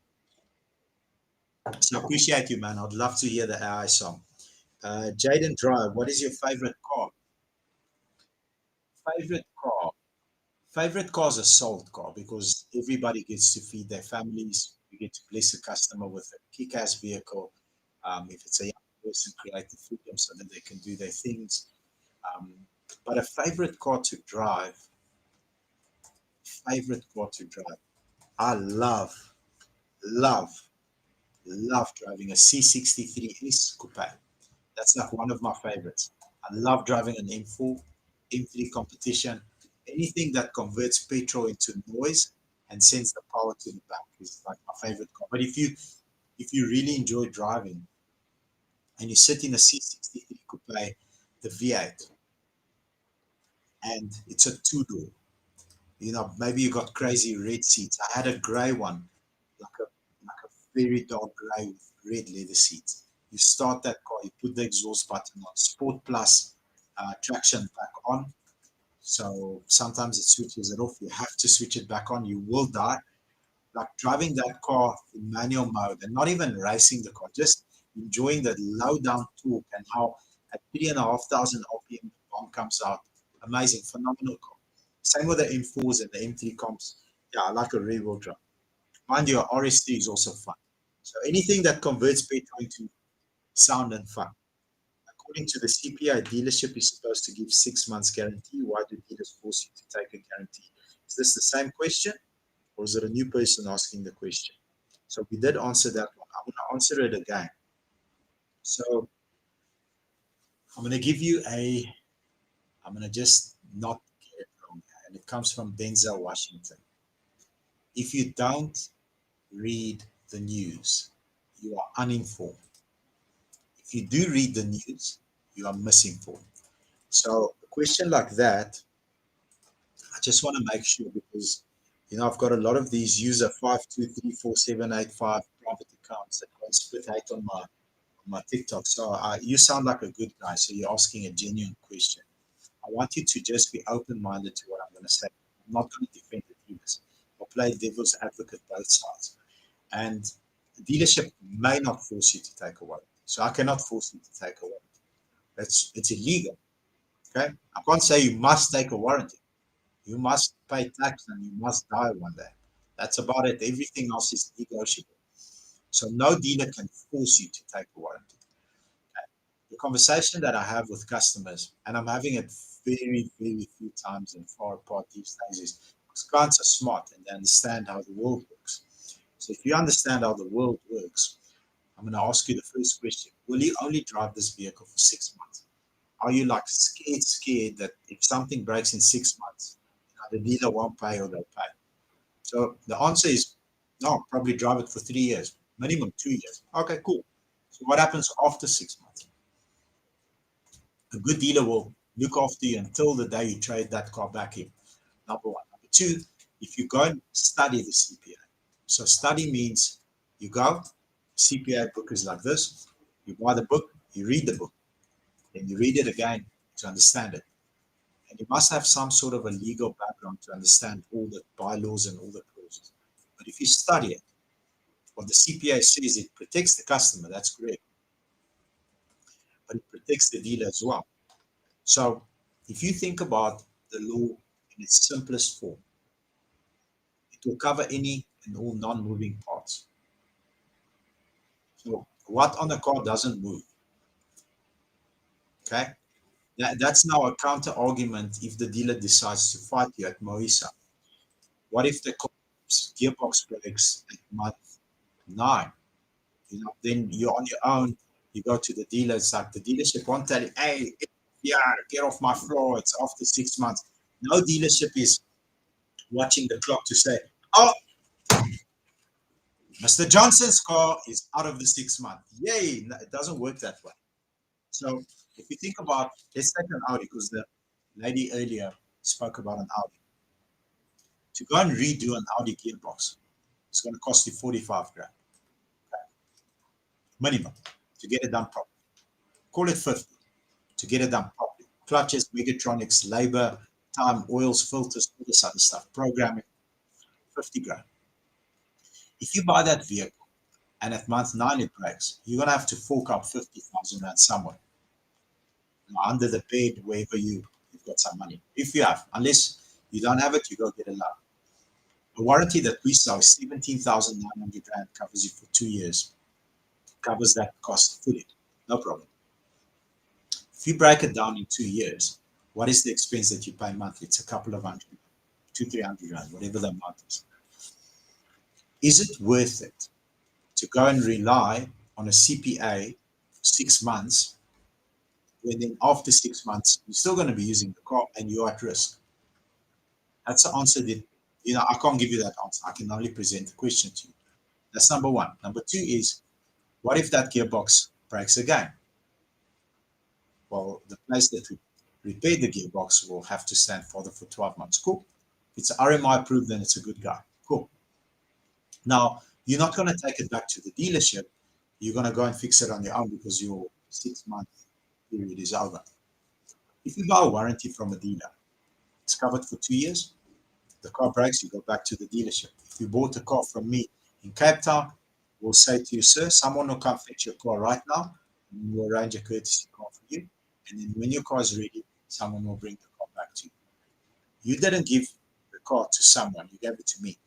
So appreciate you, man. I'd love to hear the AI song. Jaden Drive, what is your favorite car? Favorite car. Favorite car is a sold car because everybody gets to feed their families. You get to bless a customer with a kick-ass vehicle. If it's a young person, create the freedom so that they can do their things. Um, but a favorite car to drive. I love, love driving a C63S coupe. That's like one of my favorites. I love driving an M4, M3 competition. Anything that converts petrol into noise and sends the power to the back is like my favorite car. But if you really enjoy driving and you sit in a C63 coupe, the V8, and it's a two-door, maybe you got crazy red seats. I had a gray one, like a very dark gray with red leather seats. You start that car, you put the exhaust button on, Sport Plus traction back on. So sometimes it switches it off. You have to switch it back on. You will die. Like driving that car in manual mode and not even racing the car, just enjoying the low down torque and how at 3,500 RPM the bomb comes out. Amazing, phenomenal car. Same with the M4s and the M3 comps. Yeah, I like a rear wheel drive. Mind you, RS3 is also fun. So anything that converts petrol into sound and fun. According to the CPI, dealership is supposed to give 6 months guarantee. Why do dealers force you to take a guarantee? Is this the same question or is it a new person asking the question? So we did answer that one. I'm going to answer it again. So I'm going to give you I'm going to just not get it wrong. And it comes from Denzel Washington. If you don't read the news, you are uninformed. If you do read the news, you are misinformed. So a question like that, I just want to make sure because I've got a lot of these user 5234785 private accounts that go and split hate on my TikTok. So you sound like a good guy. So you're asking a genuine question. I want you to just be open-minded to what I'm going to say. I'm not going to defend the dealers. I'll play devil's advocate both sides. And the dealership may not force you to take a warranty. So I cannot force you to take a warranty. It's illegal. Okay. I can't say you must take a warranty. You must pay tax and you must die one day. That's about it. Everything else is negotiable. So no dealer can force you to take a warranty. Okay. The conversation that I have with customers, and I'm having it very, very few times and far apart these days, is because clients are smart and they understand how the world works. So if you understand how the world works, I'm going to ask you the first question. Will you only drive this vehicle for 6 months? Are you like scared that if something breaks in 6 months, the dealer won't pay or they'll pay? So the answer is No, probably drive it for 3 years, minimum 2 years. Okay, cool. So what happens after 6 months? A good dealer will look after you until the day you trade that car back in. Number one. Number two, if you go and study the CPA. So study means you go, CPA book is like this. You buy the book, you read the book, then you read it again to understand it. And you must have some sort of a legal background to understand all the bylaws and all the clauses. But if you study it, what the CPA says, it protects the customer, that's great. But it protects the dealer as well. So if you think about the law in its simplest form, it will cover any and all non-moving parts. So what on a car doesn't move? Okay, that's now a counter argument if the dealer decides to fight you at Moisa. What if the gearbox breaks at month 9? Then you're on your own. You go to the dealer. It's like the dealership won't tell you, hey, yeah, get off my floor. It's after 6 months. No dealership is watching the clock to say, oh, Mr. Johnson's car is out of the 6 month. Yay. No, it doesn't work that way. So if you think about, let's take an Audi, because the lady earlier spoke about an Audi. To go and redo an Audi gearbox, it's going to cost you 45 grand. Minimum to get it done properly. Call it 50 to get it done properly. Clutches, mechatronics, labor, time, oils, filters, all this other stuff, programming, 50 grand. If you buy that vehicle and at month 9 it breaks, you're going to have to fork up 50,000 rand somewhere. Under the bed, wherever you've got some money. If you have, unless you don't have it, you go get a loan. A warranty that we sell is 17,900 rand, covers you for 2 years. Covers that cost fully, no problem. If you break it down in 2 years, what is the expense that you pay monthly? It's a couple of hundred, 200-300 rand, whatever the amount is. Is it worth it to go and rely on a CPA for 6 months, when then after 6 months you're still going to be using the car and you're at risk? That's the answer that, I can't give you that answer. I can only present the question to you. That's number one. Number two is, what if that gearbox breaks again? Well, the place that repaired the gearbox will have to stand for 12 months. Cool. If it's RMI approved, then it's a good guy. Cool. Now, you're not going to take it back to the dealership. You're going to go and fix it on your own because your 6-month period is over. If you buy a warranty from a dealer, it's covered for 2 years. The car breaks, you go back to the dealership. If you bought a car from me in Cape Town, we'll say to you, sir, someone will come fetch your car right now, and we'll arrange a courtesy car for you. And then when your car is ready, someone will bring the car back to you. You didn't give the car to someone, you gave it to me.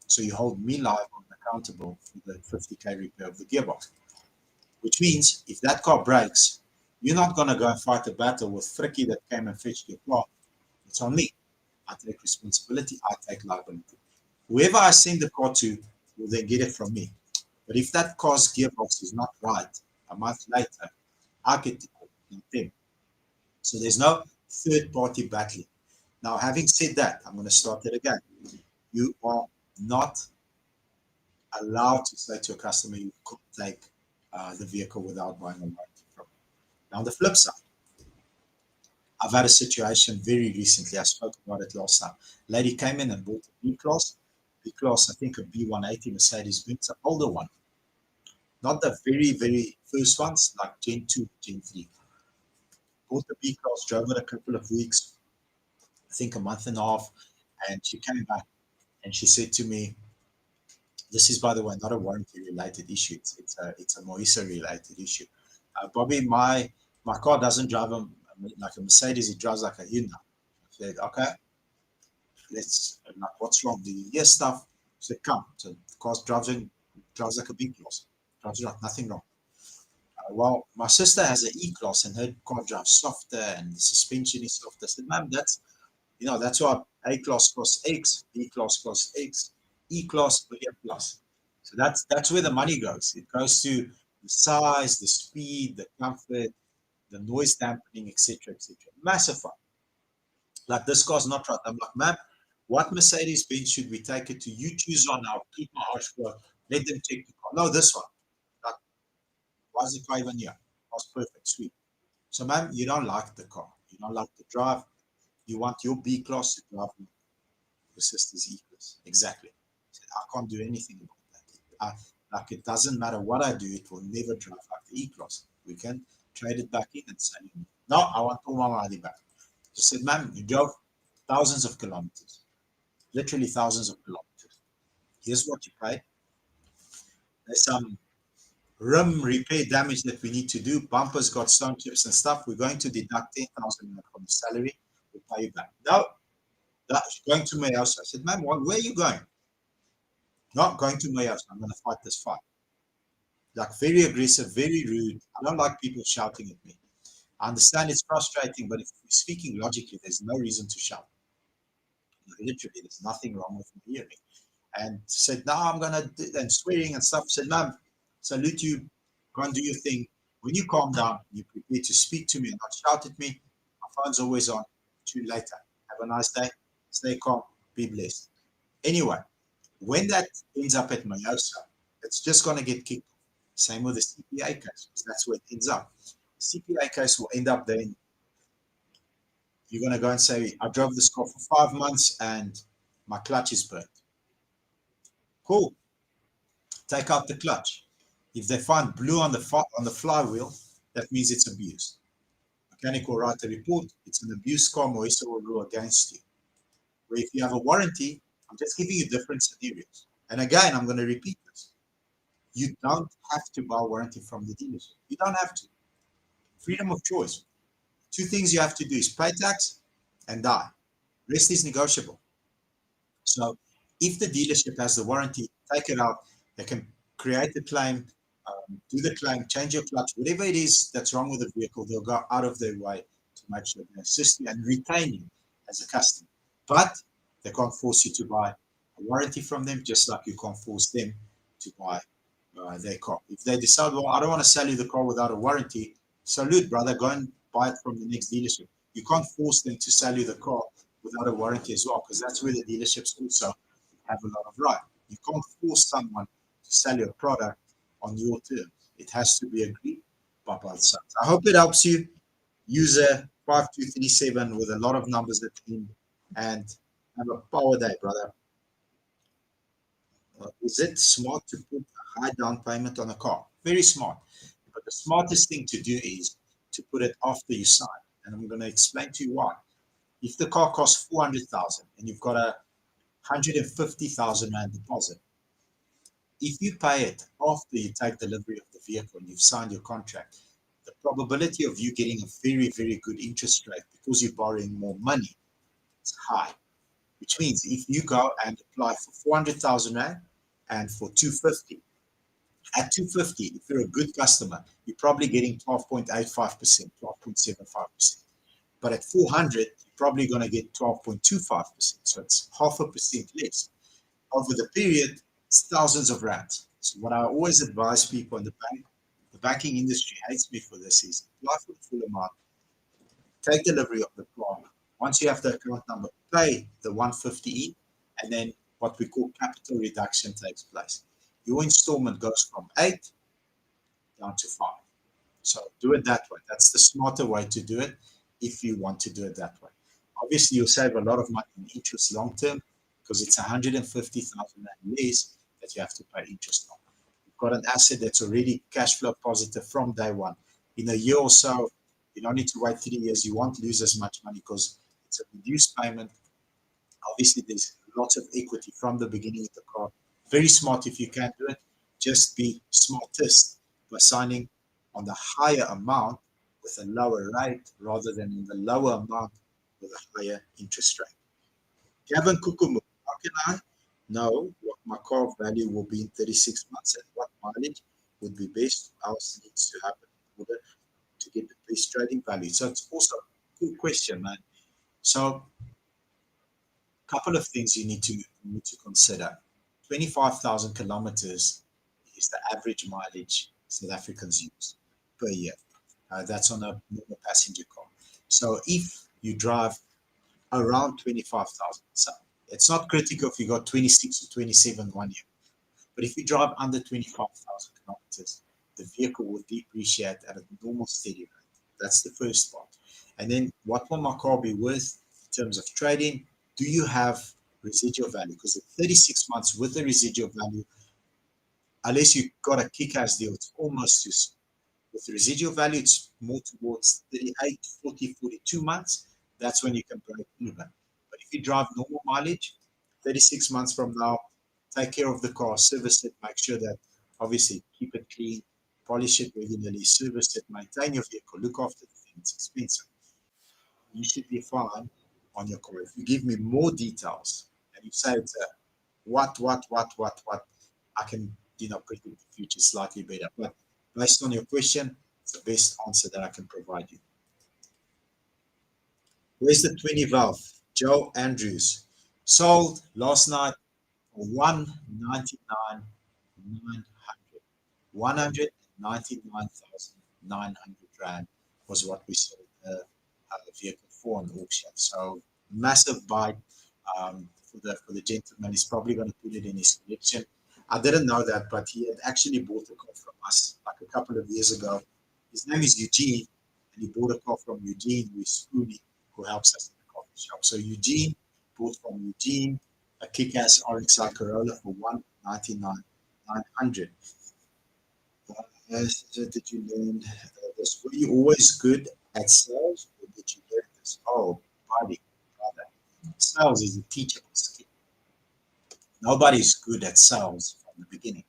So you hold me liable and accountable for the 50K repair of the gearbox. Which means if that car breaks, you're not going to go and fight a battle with Frikkie that came and fetched your car. It's on me. I take responsibility, I take liability. Whoever I send the car to will then get it from me. But if that car's gearbox is not right, a month later, I get the call, not them. So there's no third-party battling. Now, having said that, I'm going to start it again. You are not allowed to say to a customer you could take the vehicle without buying a warranty from. Now, on the flip side, I've had a situation very recently. I spoke about it last time. Lady came in and bought a B-Class. B-Class, I think a B180 Mercedes-Benz, an older one. Not the very, very first ones, like Gen 2, Gen 3. Bought the B-Class, drove it a couple of weeks, I think a month and a half, and she came back and she said to me, this is, by the way, not a warranty-related issue. It's a Moisa-related issue. Bobby, my car doesn't drive like a Mercedes, it drives like a Hyundai. I said, okay, what's wrong? Do you hear stuff? I said, come. So the car drives like a B-Class. Drives like nothing wrong. Well, my sister has an E-Class and her car drives softer and the suspension is softer. I said, ma'am, that's why A-Class costs X, B-Class costs X, E-Class, plus. So that's where the money goes. It goes to the size, the speed, the comfort, the noise dampening, etc., etc. Massive fun. Like, this car's not right. I'm like, ma'am, What Mercedes-Benz should we take it to? You choose on now. Keep my harsh work. Let them check the car. No, this one. Like, why is the car even here? That's perfect. Sweet. So, ma'am, you don't like the car. You don't like the drive. You want your B class to drive your sister's E class. Exactly. I said, I can't do anything about that. Like, it doesn't matter what I do, it will never drive like the E class. We can trade it back in and say, no, I want all my money back. She said, ma'am, you drove thousands of kilometers, literally thousands of kilometers. Here's what you pay. There's some rim repair damage that we need to do. Bumpers got stone chips and stuff. We're going to deduct 10,000 from the salary. We'll pay you back. No, that's going to my house. I said, ma'am, where are you going? Not going to my house. I'm going to fight this fight. Like, very aggressive, very rude. I don't like people shouting at me. I understand it's frustrating, but if we're speaking logically, there's no reason to shout. Literally, there's nothing wrong with my hearing. And said, no, I'm going to do, and swearing and stuff. Said, ma'am, salute you. Go and do your thing. When you calm down, you prepare to speak to me and not shout at me. My phone's always on. See you later. Have a nice day. Stay calm. Be blessed. Anyway, when that ends up at Mayosa, it's just going to get kicked off. Same with the CPA case, because that's where it ends up. CPA case will end up then. You're going to go and say, I drove this car for 5 months and my clutch is burnt. Cool. Take out the clutch. If they find blue on the flywheel, that means it's abused. Mechanic will write a report. It's an abused car. Moisa will rule against you. Where if you have a warranty, I'm just giving you different scenarios. And again, I'm going to repeat this. You don't have to buy a warranty from the dealership. You don't have to. Freedom of choice. Two things you have to do is pay tax and die. Rest is negotiable. So if the dealership has the warranty, take it out. They can create the claim, do the claim, change your clutch, whatever it is that's wrong with the vehicle, they'll go out of their way to make sure they assist you and retain you as a customer. But they can't force you to buy a warranty from them, just like you can't force them to buy their car. If they decide, well, I don't want to sell you the car without a warranty, salute, brother, go and buy it from the next dealership. You can't force them to sell you the car without a warranty as well, because that's where the dealerships also have a lot of right. You can't force someone to sell you a product on your terms. It has to be agreed by both sides. I hope it helps you. User 5237 with a lot of numbers at the end, and have a power day, brother. Is it smart to put a high down payment on a car? Very smart. But the smartest thing to do is to put it after you sign. And I'm going to explain to you why. If the car costs 400,000 and you've got a 150,000 rand deposit, if you pay it after you take delivery of the vehicle and you've signed your contract, the probability of you getting a very, very good interest rate because you're borrowing more money is high. Which means if you go and apply for 400,000 rand and for 250, at 250, if you're a good customer, you're probably getting 12.85%, 12.75%. But at 400, you're probably going to get 12.25%. So it's 0.5% less. Over the period, it's thousands of rands. So what I always advise people in the banking industry hates me for this, is apply for the full amount, take delivery of the car. Once you have the account number, pay the 150E, and then what we call capital reduction takes place. Your installment goes from 8 down to 5. So do it that way. That's the smarter way to do it if you want to do it that way. Obviously, you'll save a lot of money in interest long term because it's 150,000 less that you have to pay interest on. You've got an asset that's already cash flow positive from day one. In a year or so, you don't need to wait 3 years. You won't lose as much money because it's a reduced payment. Obviously, there's lots of equity from the beginning of the car. Very smart if you can do it. Just be smartest by signing on the higher amount with a lower rate rather than in the lower amount with a higher interest rate. Gavin Kukumu, how can I know what my car value will be in 36 months and what mileage would be best? Else needs to happen in order to get the best trading value. So it's also a cool question, man. So a couple of things you need to consider. 25,000 kilometers is the average mileage South Africans use per year. That's on a normal passenger car. So if you drive around 25,000, so It's not critical if you got 26 or 27 one year. But if you drive under 25,000 kilometers, the vehicle will depreciate at a normal steady rate. That's the first part. And then what will my car be worth in terms of trading? Do you have residual value? Because at 36 months with the residual value, unless you got a kick-ass deal, it's almost too soon. With residual value, it's more towards 38, 40, 42 months. That's when you can break even. But if you drive normal mileage, 36 months from now, take care of the car, service it, make sure that obviously keep it clean, polish it regularly, service it, maintain your vehicle, look after the thing. It's expensive. You should be fine on your car. If you give me more details and you say it's a what, I can, predict the future slightly better. But based on your question, it's the best answer that I can provide you. Where's the 20 valve? Joe Andrews. Sold last night for 199,900. 199,900 rand was what we sold the vehicle for on auction. So massive bite for the gentleman. He's probably going to put it in his collection. I didn't know that, but he had actually bought a car from us like a couple of years ago. His name is Eugene, and he bought a car from Eugene, who is Spoonie, who helps us in the coffee shop. So Eugene bought from Eugene a kick-ass RXI Corolla for 199,900. Did you learn this? Were you always good at sales, or did you learn this? Oh, buddy, brother. Sales is a teachable skill. Nobody's good at sales from the beginning.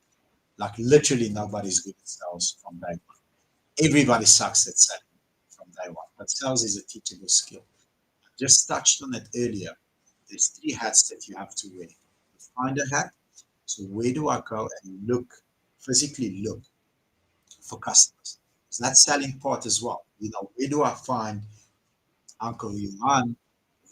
Like literally nobody's good at sales from day one. Everybody sucks at selling from day one. But sales is a teachable skill. I just touched on it earlier. There's three hats that you have to wear. The finder hat. So where do I go and look, physically look for customers? So that's selling part as well. Where do I find Uncle Johan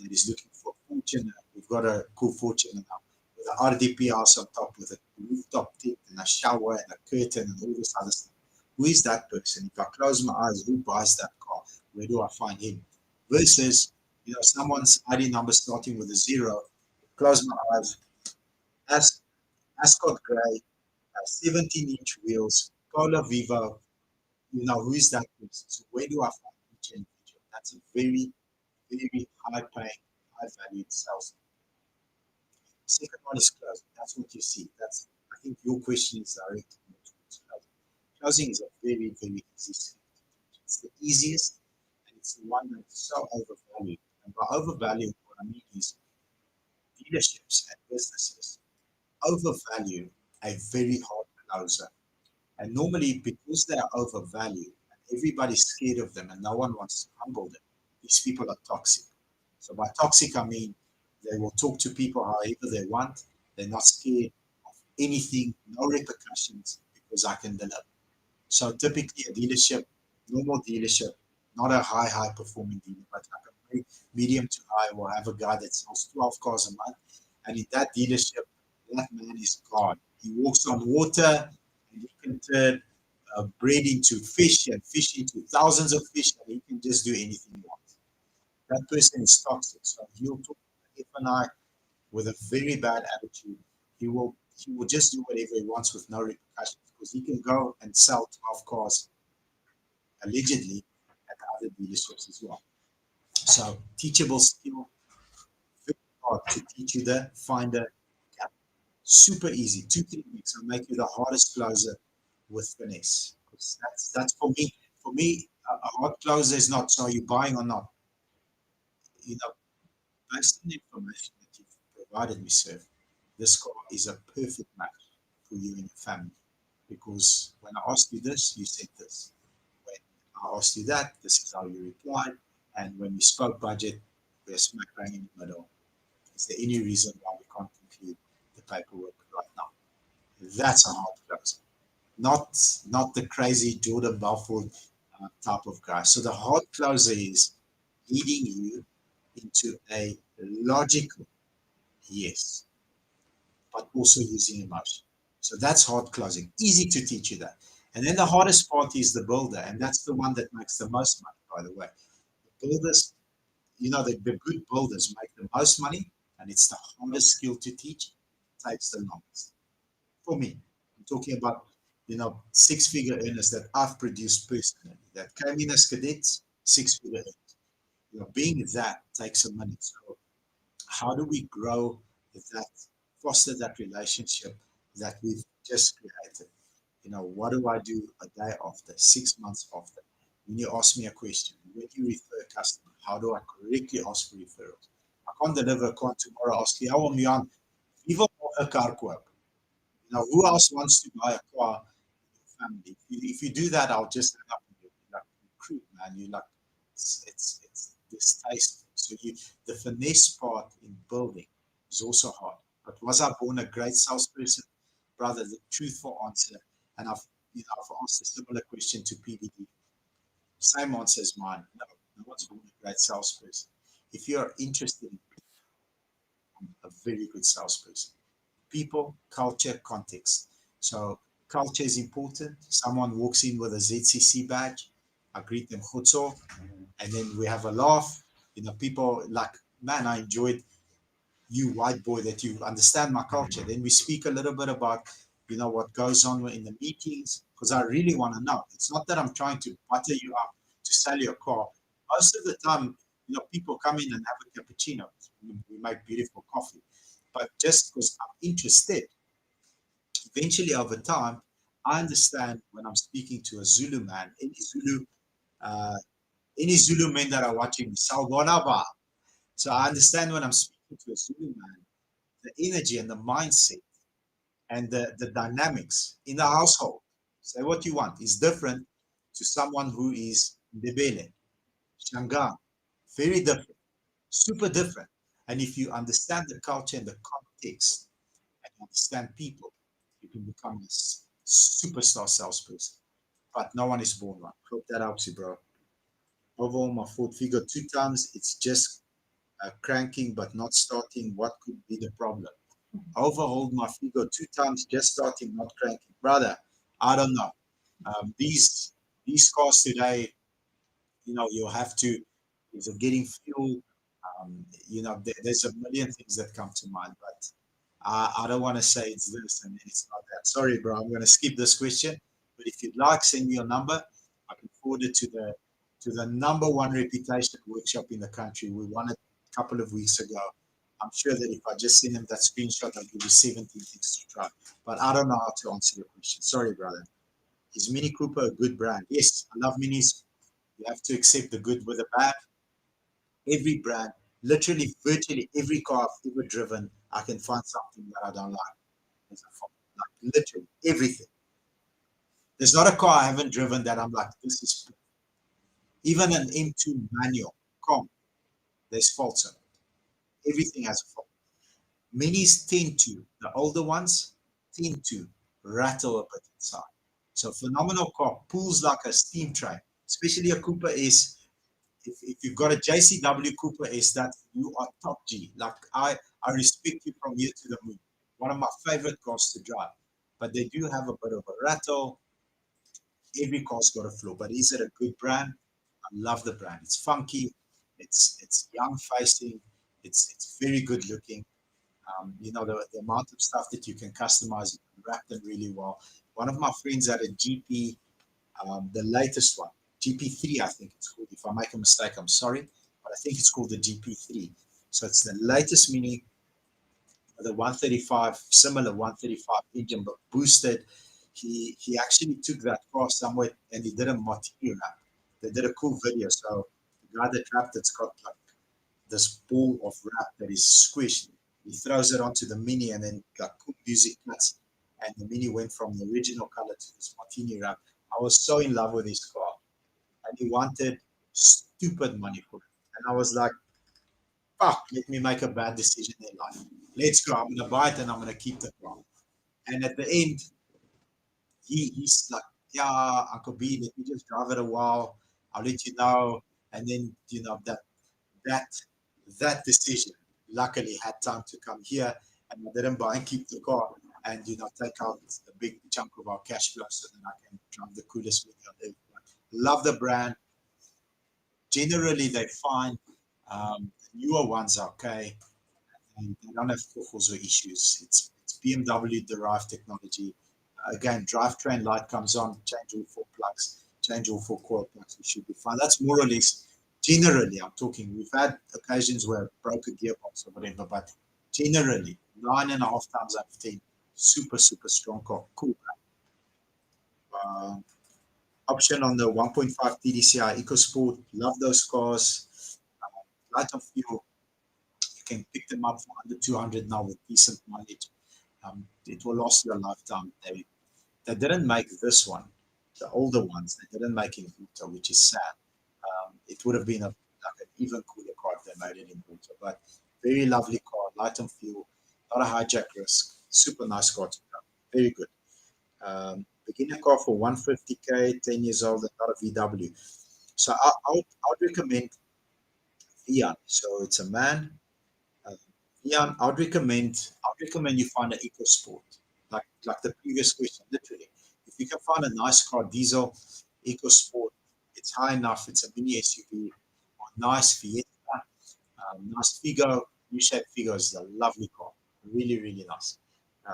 that is looking for a Fortuner? We've got a cool Fortuner now with an RDP house on top with a rooftop tip and a shower and a curtain and all this other stuff. Who is that person? If I close my eyes, who buys that car? Where do I find him? Versus, someone's ID number starting with a 0. Close my eyes. Ascot Grey, 17-inch wheels, Polo Vivo. Who is that person? So where do I find each individual? That's a very, very high-paying, high-valued sales. Second one is closing. That's what you see. I think your question is directed towards closing. Closing is a very, very easy skill. It's the easiest, and it's the one that's so overvalued. And by overvalued, what I mean is dealerships and businesses overvalue a very hard closer. And normally, because they are overvalued and everybody's scared of them and no one wants to humble them, these people are toxic. So by toxic, I mean they will talk to people however they want. They're not scared of anything, no repercussions, because I can deliver. So typically a dealership, normal dealership, not a high performing dealer, but like a very medium to high, will have a guy that sells 12 cars a month. And in that dealership, that man is God. He walks on water, and he can turn bread into fish and fish into thousands of fish, and he can just do anything he wants. That person is toxic. So he'll talk to F and I with a very bad attitude. He will just do whatever he wants with no repercussions, because he can go and sell 12 cars allegedly at other dealerships as well. So teachable skill, very hard to teach you the finder gap. Super easy, 2-3 weeks. I'll make you the hardest closer with finesse. Because that's for me. For me, a hard closer is not, so are you buying or not? You know, Based on the information that you've provided me, sir, this car is a perfect match for you and your family. Because when I asked you this, you said this. When I asked you that, this is how you replied. And when we spoke budget, we're smack bang in the middle. Is there any reason why we can't conclude the paperwork right now? That's a hard close. Not the crazy Jordan Belfort type of guy. So the hard closer is leading you into a logical yes, but also using emotion. So that's hard closing. Easy to teach you that. And then the hardest part is the builder, and that's the one that makes the most money, by the way. The builders, the good builders make the most money, and it's the hardest skill to teach, takes the longest. For me, I'm talking about, 6-figure earners that I've produced personally that came in as cadets, 6-figure earners. Being that takes a minute. So how do we grow that, foster that relationship that we've just created? What do I do a day after, 6 months after? When you ask me a question, when you refer a customer, how do I correctly ask for referrals? I can't deliver a car tomorrow, ask you, how am Jan, wie wil a car koop? Who else wants to buy a car in your family? If you do that, I'll just end up with you. You're like, recruit, man. You're like, it's distasteful. So the finesse part in building is also hard. But was I born a great salesperson? Brother, the truthful answer, and I've asked a similar question to PVD. Same answer as mine. No, no one's born a great salesperson. If you're interested in a very good salesperson, people, culture, context. So culture is important. Someone walks in with a ZCC badge, I greet them khutso, and then we have a laugh. People like, man, I enjoyed you, white boy, that you understand my culture. Then we speak a little bit about, what goes on in the meetings, because I really want to know. It's not that I'm trying to butter you up to sell your car. Most of the time, people come in and have a cappuccino. We make beautiful coffee. But just because I'm interested, eventually over time, I understand when I'm speaking to a Zulu man, uh, any Zulu men that are watching me, Sawubona. So I understand when I'm speaking to a Zulu man, the energy and the mindset and the dynamics in the household. Say what you want is different to someone who is Ndebele, Shangaan, very different, super different. And if you understand the culture and the context and understand people, you can become a superstar salesperson. But no one is born one. Hope that helps you, bro. Overall, my Ford Figo 2 times, it's just cranking but not starting. What could be the problem? Overhauled my Figo 2 times, just starting, not cranking. Brother, I don't know. These cars today, you'll have to, is it getting fuel? There's a million things that come to mind, but I don't want to say it's this and it's not that. Sorry, bro. I'm going to skip this question. But if you'd like, send me your number. I can forward it to the number one reputation workshop in the country. We won it a couple of weeks ago. I'm sure that if I just send him that screenshot, I'll give you 17 things to try. But I don't know how to answer your question. Sorry, brother. Is Mini Cooper a good brand? Yes, I love Minis. You have to accept the good with the bad. Every brand, literally, virtually every car I've ever driven, I can find something that I don't like. There's a fault. Like literally everything. There's not a car I haven't driven that I'm like, this is even an M2 manual. Come, there's faults in it. Everything has a fault. Minis tend to, the older ones tend to rattle a bit inside. So phenomenal car pulls like a steam train, especially a Cooper S. If you've got a JCW Cooper S, that you are top G. Like I respect you from here to the moon. One of my favorite cars to drive. But they do have a bit of a rattle. Every car's got a flaw. But is it a good brand? I love the brand. It's funky. It's young facing. It's very good looking. The amount of stuff that you can customize, you can wrap them really well. One of my friends had a GP, the latest one, GP3, I think it's called. If I make a mistake, I'm sorry, but I think it's called the GP3. So it's the latest Mini, the 135, similar 135 engine, but boosted. He actually took that car somewhere and he did a martini wrap. They did a cool video. So the guy that wrapped it's got like this ball of wrap that is squished. He throws it onto the Mini and then like cool music cuts. And the Mini went from the original color to this martini wrap. I was so in love with his car. And he wanted stupid money for it. And I was like, fuck, let me make a bad decision in life. Let's go. I'm going to buy it and I'm going to keep the car. And at the end, he's like, yeah, Uncle B, let me just drive it a while. I'll let you know. And then, that that decision luckily had time to come here and I didn't buy and keep the car and take out a big chunk of our cash flow so that I can drive the coolest Mini on earth. Love the brand. Generally they're fine. The newer ones are okay. and they don't have potholes or issues. It's BMW derived technology. Again, drivetrain light comes on, change all four plugs, change all four coil plugs, we should be fine. That's more or less generally. I'm talking. We've had occasions where it broke a gearbox or whatever, but generally 9.5 times out of 10, super strong car, cool. Uh, Option on the 1.5 TDCi EcoSport. Love those cars. Light on fuel. You can pick them up for under 200 now with decent mileage. It will last you a lifetime. They didn't make this one, the older ones. They didn't make in Vuelta, which is sad. It would have been like an even cooler car if they made it in Vuelta. But very lovely car, light on fuel, not a hijack risk. Super nice car to drive. Very good. Beginner car for 150k, 10 years old, and not a VW. So I would recommend Vian. So it's a man. Uh, Vian, I would recommend you find an EcoSport, like the previous question. Literally, if you can find a nice car, diesel, EcoSport, it's high enough. It's a mini SUV, or nice Fiesta, nice Figo. U-shaped Figo is a lovely car. Really, really nice. Uh,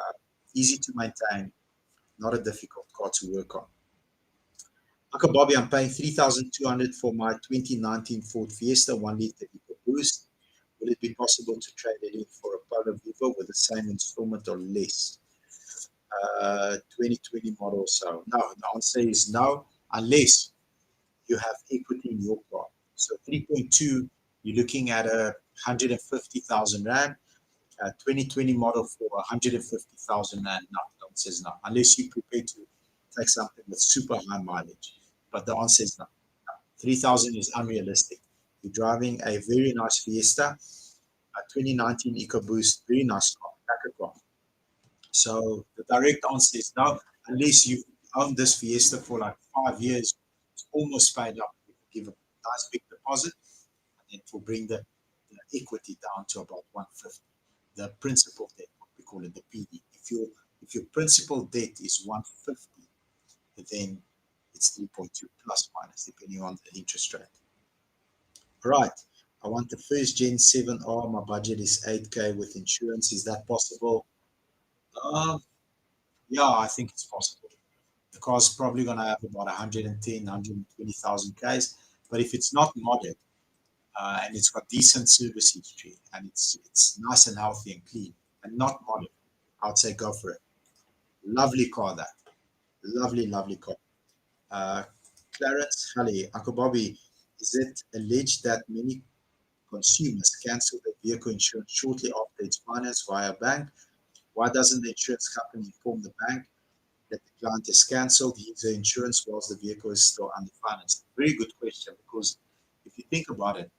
Easy to maintain. Not a difficult car to work on. Uncle Bobby, I'm paying 3,200 for my 2019 Ford Fiesta 1 liter EcoBoost. Will it be possible to trade it in for a Polo Vivo with the same installment or less? 2020 model. So no, the answer is no, unless you have equity in your car. So 3.2, you're looking at 150,000 rand. 2020 model for 150,000 rand. No, the answer is no, unless you're prepared to take something with super high mileage. But the answer is no. 3,000 is unrealistic. You're driving a very nice Fiesta, a 2019 EcoBoost, very nice car, packer car. So the direct answer is no, unless you've owned this Fiesta for like 5 years, it's almost paid up. You give a nice big deposit, and it will bring the equity down to about 150. The principal debt, what we call it, the PD. If your principal debt is 150, then it's 3.2 plus minus, depending on the interest rate. Right. I want the first Gen 7R. My budget is 8k with insurance. Is that possible? Um, yeah, I think it's possible. The car's probably going to have about 110, 120,000 Ks. But if it's not modded, and it's got decent service history, and it's nice and healthy and clean and not modded, I'd say go for it. Lovely car, that. Lovely car. Uh, Clarence Halley, Uncle Bobby, is it alleged that many consumers cancel their vehicle insurance shortly after it's financed via a bank? Why doesn't the insurance company inform the bank that the client is cancelled his insurance whilst the vehicle is still under finance? Very good question, because if you think about it,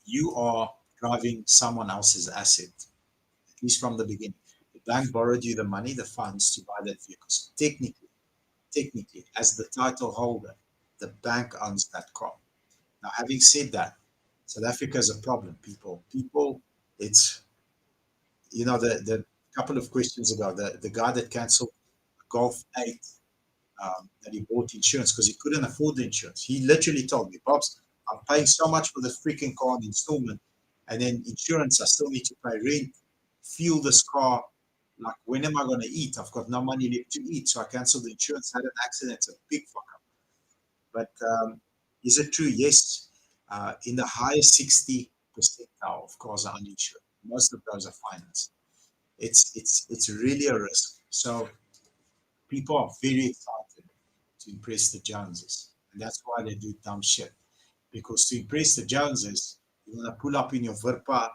you are driving someone else's asset, at least from the beginning. The bank borrowed you the money, the funds to buy that vehicle. So technically, as the title holder, the bank owns that car. Now, having said that, South Africa is a problem, people. It's, the couple of questions ago, the guy that cancelled Golf 8, that he bought insurance because he couldn't afford the insurance. He literally told me, Pops, I'm paying so much for the freaking car on installment, and then insurance, I still need to pay rent, fuel this car. Like, when am I going to eat? I've got no money left to eat. So I canceled the insurance, had an accident. It's a big fuck up. But is it true? Yes. In the higher 60 percentile of cars are uninsured. Most of those are financed. It's really a risk. So people are very excited to impress the Joneses. And that's why they do dumb shit. Because to impress the Joneses, you're going to pull up in your Verpa,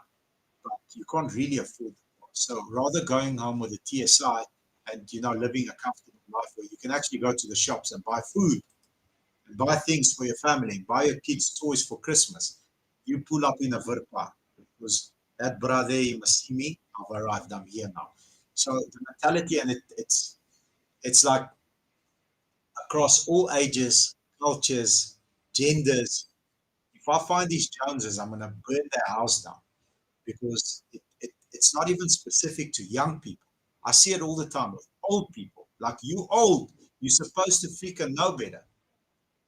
but you can't really afford it. So rather going home with a TSI and, living a comfortable life where you can actually go to the shops and buy food and buy things for your family, buy your kids toys for Christmas, you pull up in a Verpa because that brother, you must see me, I've arrived, I'm here now. So the mentality, and it's like across all ages, cultures, genders. If I find these Joneses, I'm going to burn their house down, because it's not even specific to young people. I see it all the time with old people. Like, you old, you're supposed to freaking know better.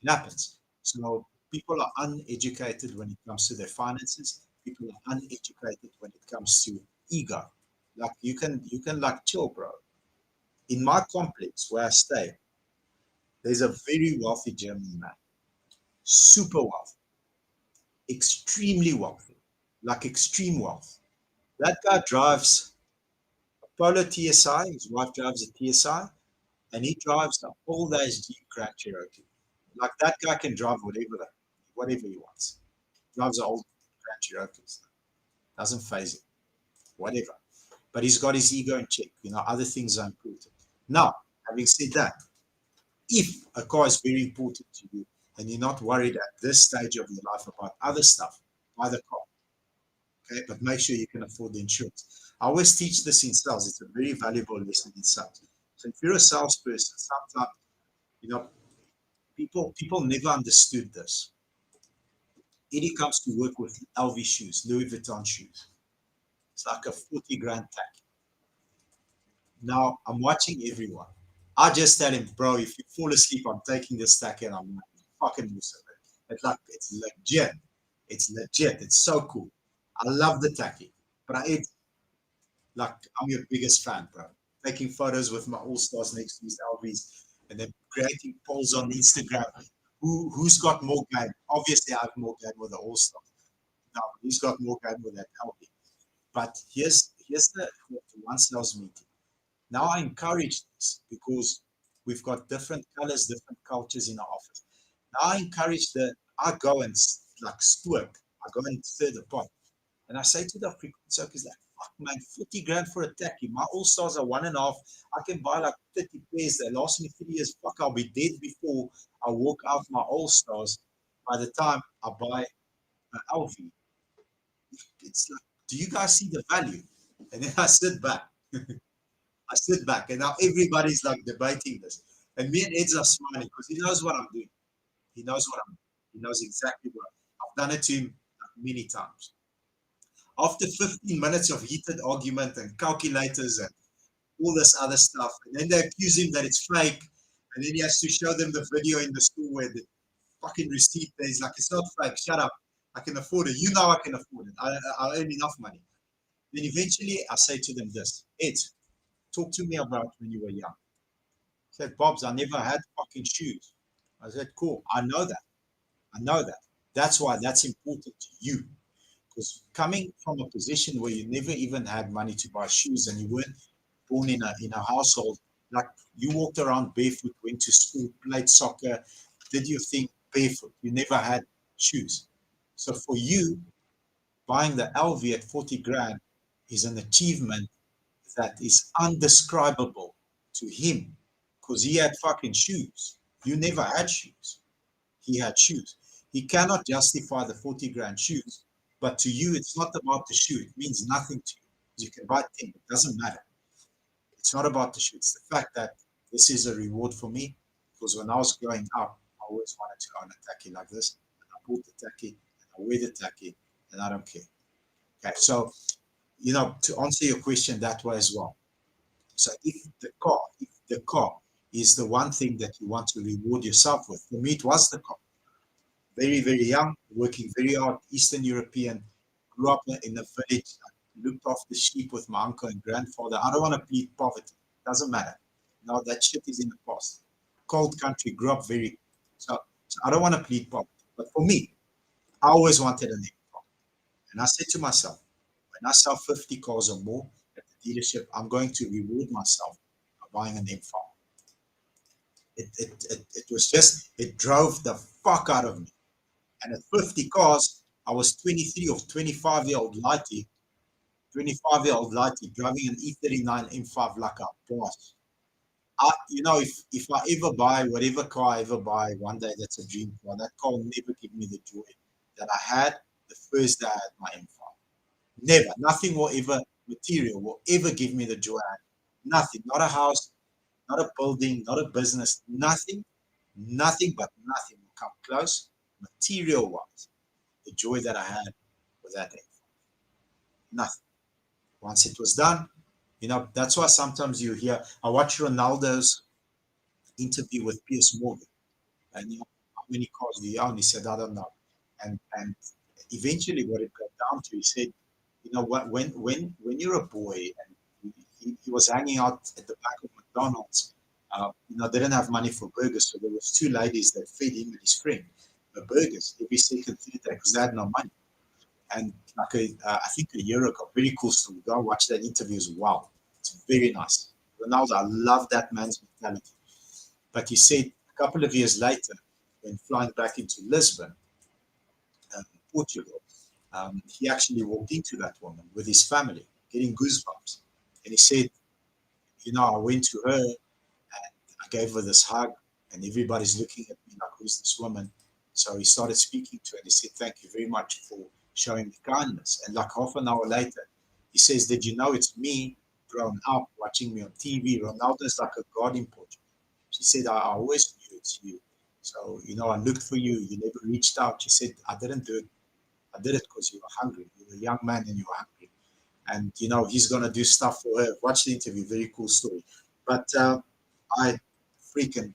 It happens. So people are uneducated when it comes to their finances. people are uneducated when it comes to ego. Like you can like chill, bro. In my complex where I stay, there's a very wealthy German man, super wealthy, extremely wealthy, like extreme wealth. That guy drives a Polo TSI. His wife drives a TSI, and he drives the old age Jeep Grand Cherokee. Like that guy can drive whatever he wants. Drives an old Grand Cherokee. Doesn't phase him. Whatever. But he's got his ego in check. Other things are important. Now, having said that, if a car is very important to you and you're not worried at this stage of your life about other stuff, buy the car. Okay, but make sure you can afford the insurance. I always teach this in sales. It's a very valuable lesson in sales. So if you're a salesperson, sometimes you know people never understood this. Eddie comes to work with LV shoes, Louis Vuitton shoes. It's like a 40 grand tag. Now I'm watching everyone. I just tell him, bro, if you fall asleep, I'm taking this stack and I'm fucking awesome. It's legit. It's legit. It's so cool. I love the tacky. But I'm your biggest fan, bro. Taking photos with my all stars next to these LVs and then creating polls on Instagram. Who's got more game? Obviously, I have more game with the all stars. Now, who's got more game with that LV? But here's the one sales meeting. Now I encourage this because we've got different colors, different cultures in our office. Now I go and like stoic, I go and stir the pot. And I say to the African circus, like, fuck man, 40 grand for a tacky. My all stars are 1.5. I can buy like 30 pairs. They last me 3 years. Fuck, I'll be dead before I walk out my all stars. By the time I buy an LV, it's like, do you guys see the value? And then I sit back. I sit back, and now everybody's like debating this. And me and Ed's are smiling because he knows what I'm doing. He knows what I'm doing. He knows exactly what I've done it to him many times. After 15 minutes of heated argument and calculators and all this other stuff, and then they accuse him that it's fake, and then he has to show them the video in the store where the fucking receipt there is like, it's not fake, shut up. I can afford it. You know I can afford it. I earn enough money. Then eventually I say to them this, Ed, talk to me about when you were young. I said, Bob's, I never had fucking shoes. I said, cool. I know that. I know that. That's why that's important to you. Because coming from a position where you never even had money to buy shoes and you weren't born in a household, like you walked around barefoot, went to school, played soccer, did your thing barefoot. You never had shoes. So for you, buying the LV at 40 grand is an achievement that is undescribable to him because he had fucking shoes. You never had shoes. He had shoes. He cannot justify the 40 grand shoes, but to you, it's not about the shoe. It means nothing to you. You can buy 10. It doesn't matter. It's not about the shoe. It's the fact that this is a reward for me because when I was growing up, I always wanted to own a tacky like this. And I bought the tacky, and I wear the tacky, and I don't care. Okay, so to answer your question that way as well. So if the car is the one thing that you want to reward yourself with, for me it was the car. Very, very young, working very hard, Eastern European, grew up in a village, looked after sheep with my uncle and grandfather. I don't want to plead poverty. Doesn't matter. No, that shit is in the past. Cold country, grew up very. So I don't want to plead poverty. But for me, I always wanted an M5. And I said to myself, when I sell 50 cars or more at the dealership, I'm going to reward myself by buying an M5. It was just, it drove the fuck out of me. And at 50 cars, I was 23 or 25-year-old lighty, 25-year-old lighty, driving an E39 M5 like a boss. If I ever buy whatever car I ever buy one day, that's a dream car. That car will never give me the joy that I had the first day I had my M5. Never. Nothing will ever, material will ever give me the joy I had. Nothing. Not a house, not a building, not a business, nothing but nothing will come close, material-wise, the joy that I had with that M5. Nothing. Once it was done, that's why sometimes you hear, I watch Ronaldo's interview with Piers Morgan, and how many cars do you own? He said, I don't know. And eventually what it got down to, he said, you know what, when you're a boy, and he was hanging out at the back of McDonald's, they didn't have money for burgers, so there was two ladies that fed him and his friend the burgers every second Thursday because they had no money. And I think a year ago, very cool story. Go watch that interview as well. It's very nice. Ronaldo, I love that man's mentality. But he said a couple of years later, when flying back into Lisbon, Portugal, he actually walked into that woman with his family, getting goosebumps. And he said, I went to her and I gave her this hug, and everybody's looking at me like, who's this woman? So he started speaking to her and he said, thank you very much for showing me kindness. And like half an hour later, he says, did you know it's me grown up watching me on TV? Ronaldo is like a god in Portugal. She said, I always knew it's you. So, I looked for you. You never reached out. She said, I didn't do it. I did it because you were hungry. You were a young man and you were hungry. And, he's going to do stuff for her. Watch the interview. Very cool story. But I freaking,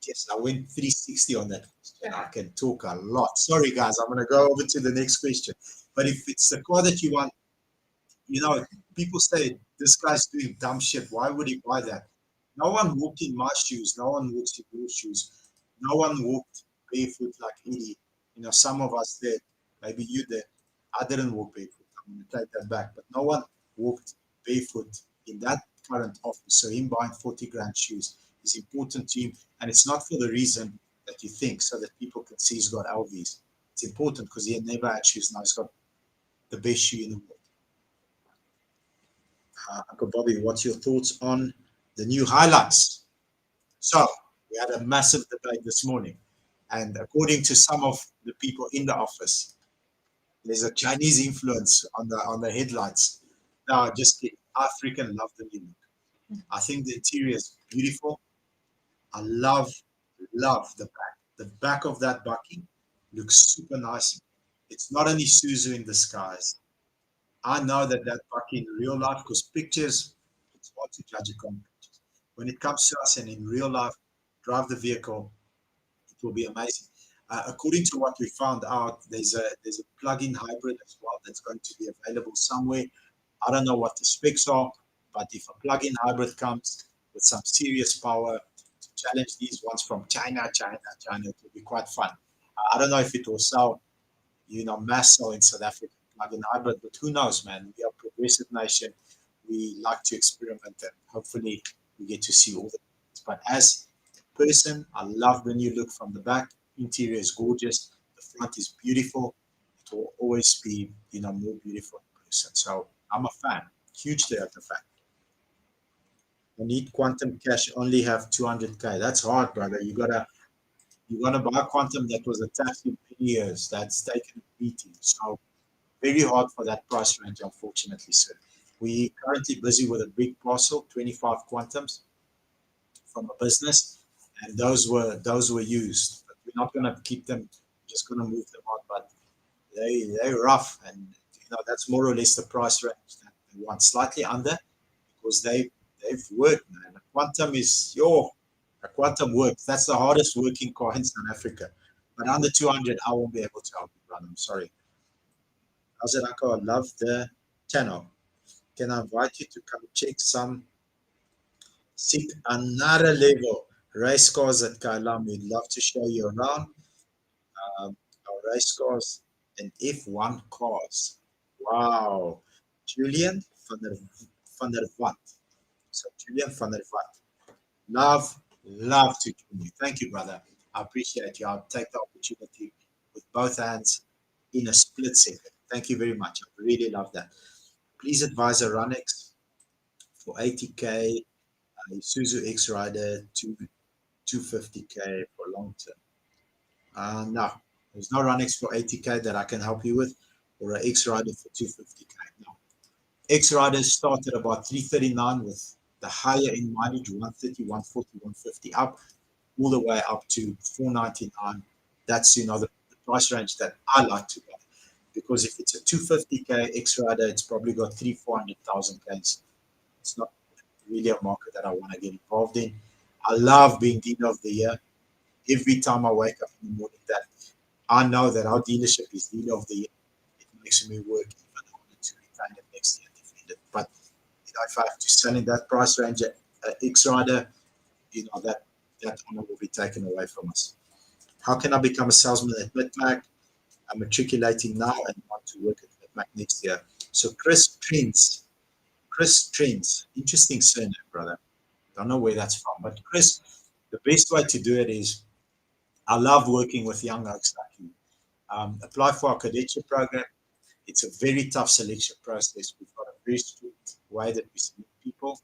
yes, I went 360 on that question. I can talk a lot. Sorry, guys. I'm going to go over to the next question. But if it's the car that you want, people say, this guy's doing dumb shit. Why would he buy that? No one walked in my shoes. No one walks in your shoes. No one walked barefoot like Eddie. Some of us did. Maybe you did. I didn't walk barefoot. I'm going to take that back. But no one walked barefoot in that current office. So him buying 40 grand shoes is important to him. And it's not for the reason that you think, so that people can see he's got LVs. It's important because he had never had shoes. Now he's got the best shoe in the world. Uncle Bobby, what's your thoughts on the new highlights? So we had a massive debate this morning. And according to some of the people in the office, there's a Chinese influence on the headlights. No, just kidding. I freaking love the new look. I think the interior is beautiful. I love the back. The back of that bucky looks super nice. It's not only Suzu in disguise. I know that bucky in real life, because pictures, it's hard to judge it on pictures. When it comes to us and in real life, drive the vehicle, it will be amazing. According to what we found out, there's a plug-in hybrid as well that's going to be available somewhere. I don't know what the specs are, but if a plug-in hybrid comes with some serious power to challenge these ones from China, it will be quite fun. I don't know if it will sell, mass sell in South Africa, plug-in hybrid, but who knows, man? We are a progressive nation. We like to experiment, and hopefully we get to see all the things. But as a person, I love the new look from the back. Interior is gorgeous. The front is beautiful. It will always be, more beautiful in person. So I'm a fan, hugely a fan. I need Quantum Cash, only have 200K. That's hard, brother. You're gonna buy Quantum that was attached in many years. That's taken a beating. So very hard for that price range, unfortunately, sir. We currently busy with a big parcel, 25 Quantums from a business, and those were used. But we're not gonna keep them. Just gonna move them on. But they're rough, and that's more or less the price range that they want, slightly under, because they've worked, man. A Quantum works. That's the hardest working car in South Africa. But under 200, I won't be able to help you, brother. I'm sorry. How's it, Uncle? I love the channel. Can I invite you to come check some seek another level race cars at Kailam? We'd love to show you around our race cars and F1 cars. Wow. Julian van der Vat. So Julian van der Vat. Love to join you. Thank you, brother. I appreciate you. I'll take the opportunity with both hands in a split second. Thank you very much. I really love that. Please advise a Runex for 80K, Isuzu X Rider 250K for long term. No, there's no Runex for 80K that I can help you with, or an X Rider for 250K. No. X Riders start at about 339 with the higher end mileage, 130, 140, 150 up, all the way up to 499. That's the price range that I like to buy. Because if it's a 250K X Rider, it's probably got 400,000 Ks. It's not really a market that I want to get involved in. I love being dealer of the year. Every time I wake up in the morning, that I know that our dealership is dealer of the year. It makes me work even harder to retain it next year and defend it. But if I have to sell in that price range at X Rider, that honor will be taken away from us. How can I become a salesman at Midmac? I'm matriculating now and want to work at Midmac next year. So Chris Trends, interesting surname, brother. Don't know where that's from, but Chris, the best way to do it is I love working with young oaks like you. Apply for our cadetship program. It's a very tough selection process. We've got a very strict way that we select people.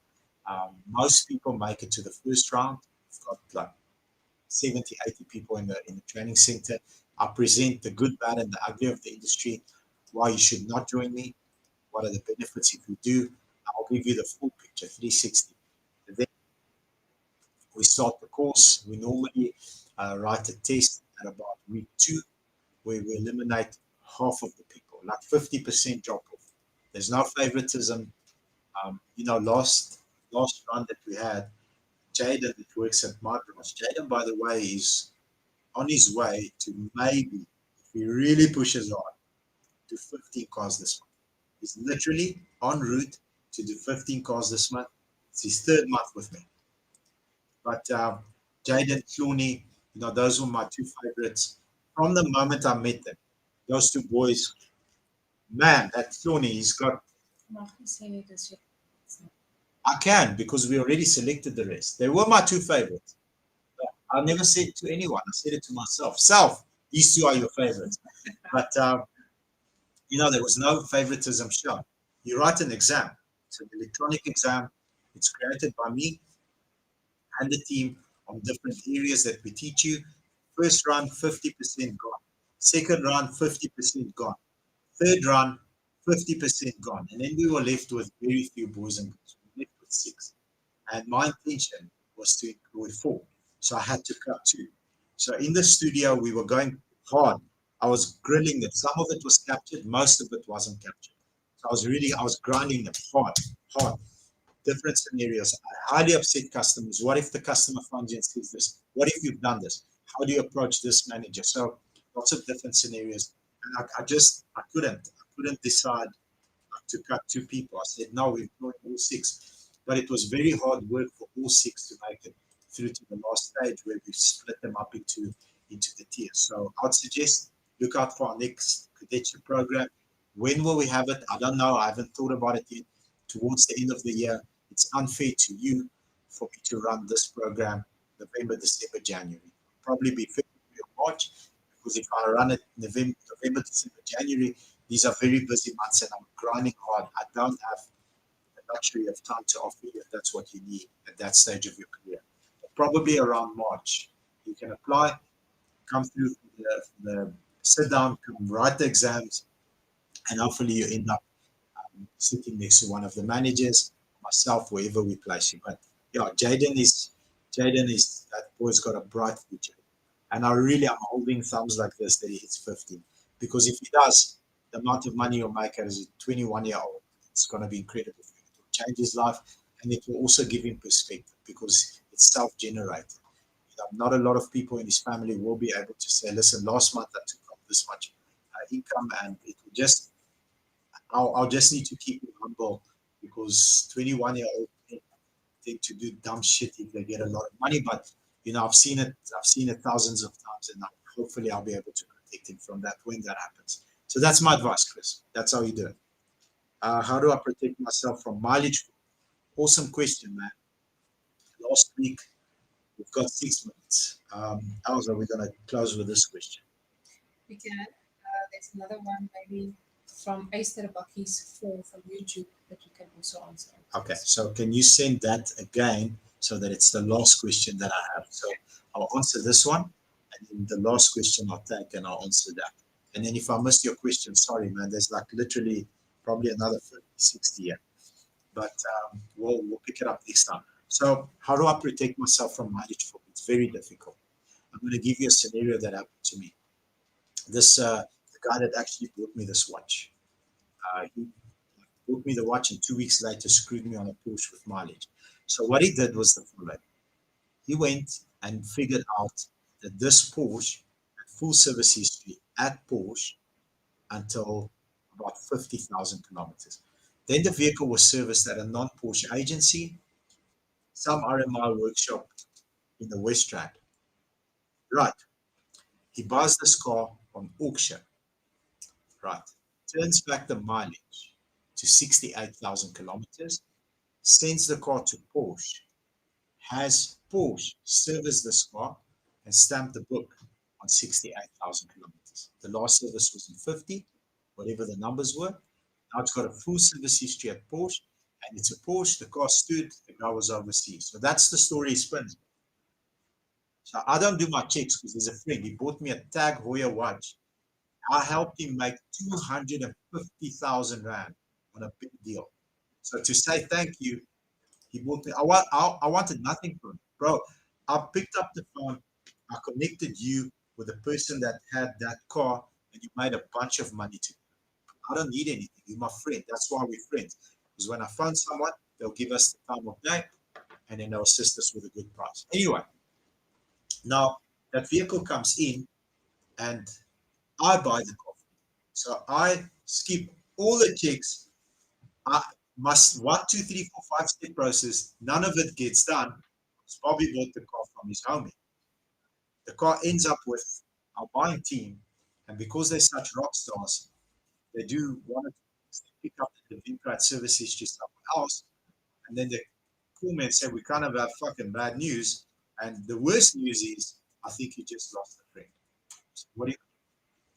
Most people make it to the first round. We've got like 70, 80 people in the training center. I present the good, bad, and the ugly of the industry, why you should not join me, what are the benefits if you do. I'll give you the full picture, 360. Then we start the course. We normally write a test at about week 2, where we eliminate half of the people, like 50% drop off. There's no favoritism. Last run that we had, Jaden that works at my branch. Jaden, by the way, is on his way to maybe, if he really pushes hard, do 15 cars this month. He's literally en route to do 15 cars this month. It's his 3rd month with me. But Jaden, Clooney, those were my 2 favorites. From the moment I met them, those 2 boys, man, that Clooney, he's got. I can, because we already selected the rest. They were my 2 favorites. I never said it to anyone. I said it to myself. Self, these 2 are your favorites. But, there was no favoritism shown. You write an exam. It's an electronic exam. It's created by me and the team on different areas that we teach you. First run, 50% gone. Second run, 50% gone. Third run, 50% gone. And then we were left with very few boys and girls. We were left with 6. And my intention was to include 4. So I had to cut 2. So in the studio, we were going hard. I was grilling them. Some of it was captured. Most of it wasn't captured. So I was grinding them hard. Different scenarios. I highly upset customers. What if the customer finds you and says this? What if you've done this? How do you approach this manager? So lots of different scenarios. And I couldn't decide to cut 2 people. I said, no, we're employing all 6. But it was very hard work for all 6 to make it through to the last stage where we split them up into the tiers. So I'd suggest look out for our next cadetship program. When will we have it? I don't know. I haven't thought about it yet. Towards the end of the year, it's unfair to you for me to run this program November, December, January. Probably be February or March, because if I run it November, December, January, these are very busy months and I'm grinding hard. I don't have the luxury of time to offer you if that's what you need at that stage of your career. But probably around March, you can apply, come through the sit down, come write the exams, and hopefully you end up sitting next to one of the managers, myself, wherever we place you. But yeah, Jaden is that boy's got a bright future. And I'm holding thumbs like this that he hits 15. Because if he does, the amount of money you'll make as a 21-year-old, it's going to be incredible for him. It will change his life, and it will also give him perspective because it's self-generated. Not a lot of people in his family will be able to say, listen, last month I took home this much income, and it will just, I'll just need to keep him humble because 21-year-old tend to do dumb shit if they get a lot of money. But I've seen it thousands of times, and hopefully I'll be able to protect him from that when that happens. So that's my advice, Chris. That's how you do it. How do I protect myself from mileage? Awesome question, man. Last week, we've got 6 minutes. How are we going to close with this question? We can. There's another one, maybe from Esther Bakkies 4 from YouTube that you can also answer. Okay, so can you send that again so that it's the last question that I have? So I'll answer this one, and then the last question I'll take and I'll answer that. And then if I missed your question, sorry, man, there's like literally probably another 50, 60 here. But we'll pick it up next time. So how do I protect myself from mileage fraud? It's very difficult. I'm going to give you a scenario that happened to me. The guy that actually bought me this watch, he bought me the watch and 2 weeks later screwed me on a Porsche with mileage. So what he did was the following. He went and figured out that this Porsche had full service history at Porsche until about 50,000 kilometers. Then the vehicle was serviced at a non-Porsche agency, some RMI workshop in the West Rand. Right. He buys this car on auction. Right. Turns back the mileage to 68,000 kilometers, sends the car to Porsche, has Porsche service this car and stamp the book on 68,000 kilometers. The last service was in 50, whatever the numbers were. Now it's got a full service history at Porsche, and it's a Porsche. The car stood, the guy was overseas. So that's the story he spins. So I don't do my checks because there's a friend. He bought me a Tag Heuer watch. I helped him make 250,000 Rand on a big deal. So to say thank you, he bought me. I wanted nothing from him. Bro, I picked up the phone. I connected you with the person that had that car, and you made a bunch of money to. I don't need anything. You're my friend. That's why we're friends. Because when I phone someone, they'll give us the time of day, and then they'll assist us with a good price. Anyway, now that vehicle comes in, and I buy the car. So I skip all the checks. I must 1, 2, 3, 4, 5 step process. None of it gets done. Because Bobby bought the car from his homie. The car ends up with our buying team, and because they're such rock stars, they do one or two things. They pick up the Vinkrad service history somewhere else, and then they call me and say, we kind of have fucking bad news. And the worst news is, I think you just lost a friend. So what do you?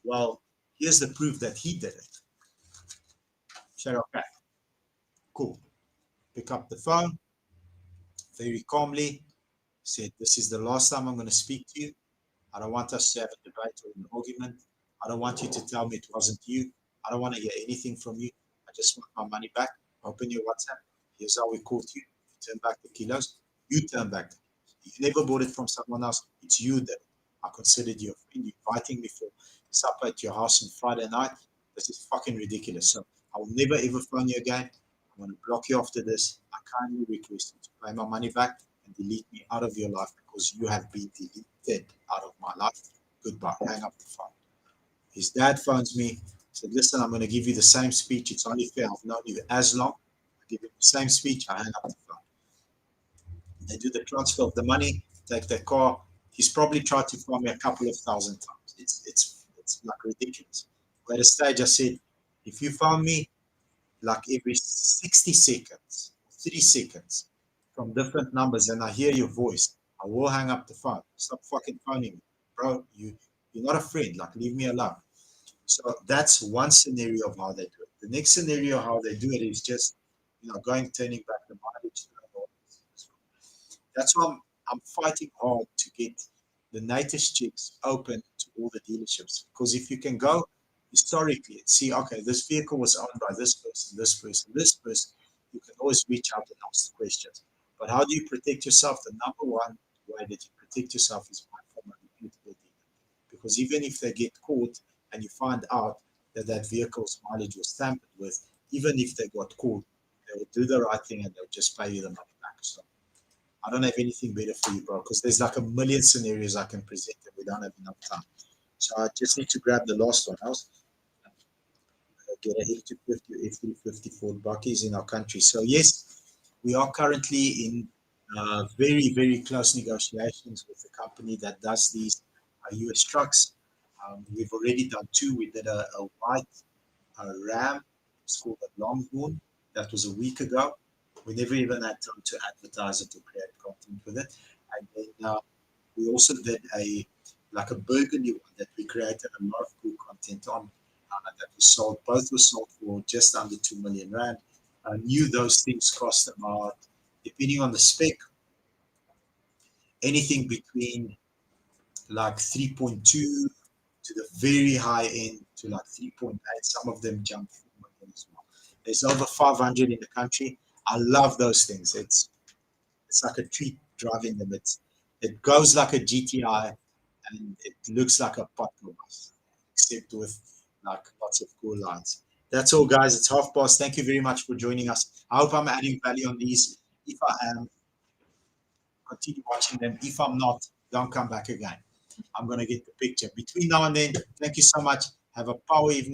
Well, here's the proof that he did it. Said, okay, cool. Pick up the phone, very calmly, said, this is the last time I'm going to speak to you. I don't want us to have a debate or an argument. I don't want you to tell me it wasn't you. I don't want to hear anything from you. I just want my money back. Open your WhatsApp. Here's how we caught you. You turn back the kilos. You turn back the kilos. You never bought it from someone else. It's you that I considered you a friend. You're inviting me for supper at your house on Friday night. This is fucking ridiculous. So I will never ever phone you again. I'm going to block you after this. I kindly request you to pay my money back and delete me out of your life because you have been deleted out of my life. Goodbye. Hang up the phone. His dad phones me, said, listen, I'm going to give you the same speech. It's only fair. I've known you as long. I give you the same speech. I hang up the phone. They do the transfer of the money, take their car. He's probably tried to phone me a couple of thousand times. It's like ridiculous. At a stage, I said, if you phone me like every 60 seconds, 30 seconds from different numbers and I hear your voice, I will hang up the phone. Stop fucking phoning me. Bro, you're not a friend. Like, leave me alone. So that's one scenario of how they do it. The next scenario how they do it is just, turning back the mileage. That's why I'm fighting hard to get the latest checks open to all the dealerships. Because if you can go historically and see, okay, this vehicle was owned by this person, this person, this person, you can always reach out and ask the questions. But how do you protect yourself? The number one way that you protect yourself is by from a reputable dealer. Because even if they get caught and you find out that that vehicle's mileage was tampered with, even if they got caught, they will do the right thing and they'll just pay you the money back. So I don't have anything better for you, bro, because there's like a million scenarios I can present and we don't have enough time. So I just need to grab the last one else. Get a F250 or F350 Ford Buckies in our country. So yes, we are currently in very, very close negotiations with the company that does these US trucks. We've already done two. We did a white Ram. It's called a Longhorn. That was a week ago. We never even had time to advertise it or create content with it. And then we also did a burgundy one that we created a lot of cool content on. That was sold. Both were sold for just under 2 million Rand. I knew those things cost about, depending on the spec, anything between like 3.2 to the very high end to like 3.8. Some of them jump 4 million as well. There's over 500 in the country. I love those things. It's like a treat driving them. It goes like a GTI and it looks like a Potco bus, except with like lots of cool lights. That's all, guys. It's past. Thank you very much for joining us. I hope I'm adding value on these. If I am, continue watching them. If I'm not, don't come back again. I'm going to get the picture. Between now and then, thank you so much. Have a power evening.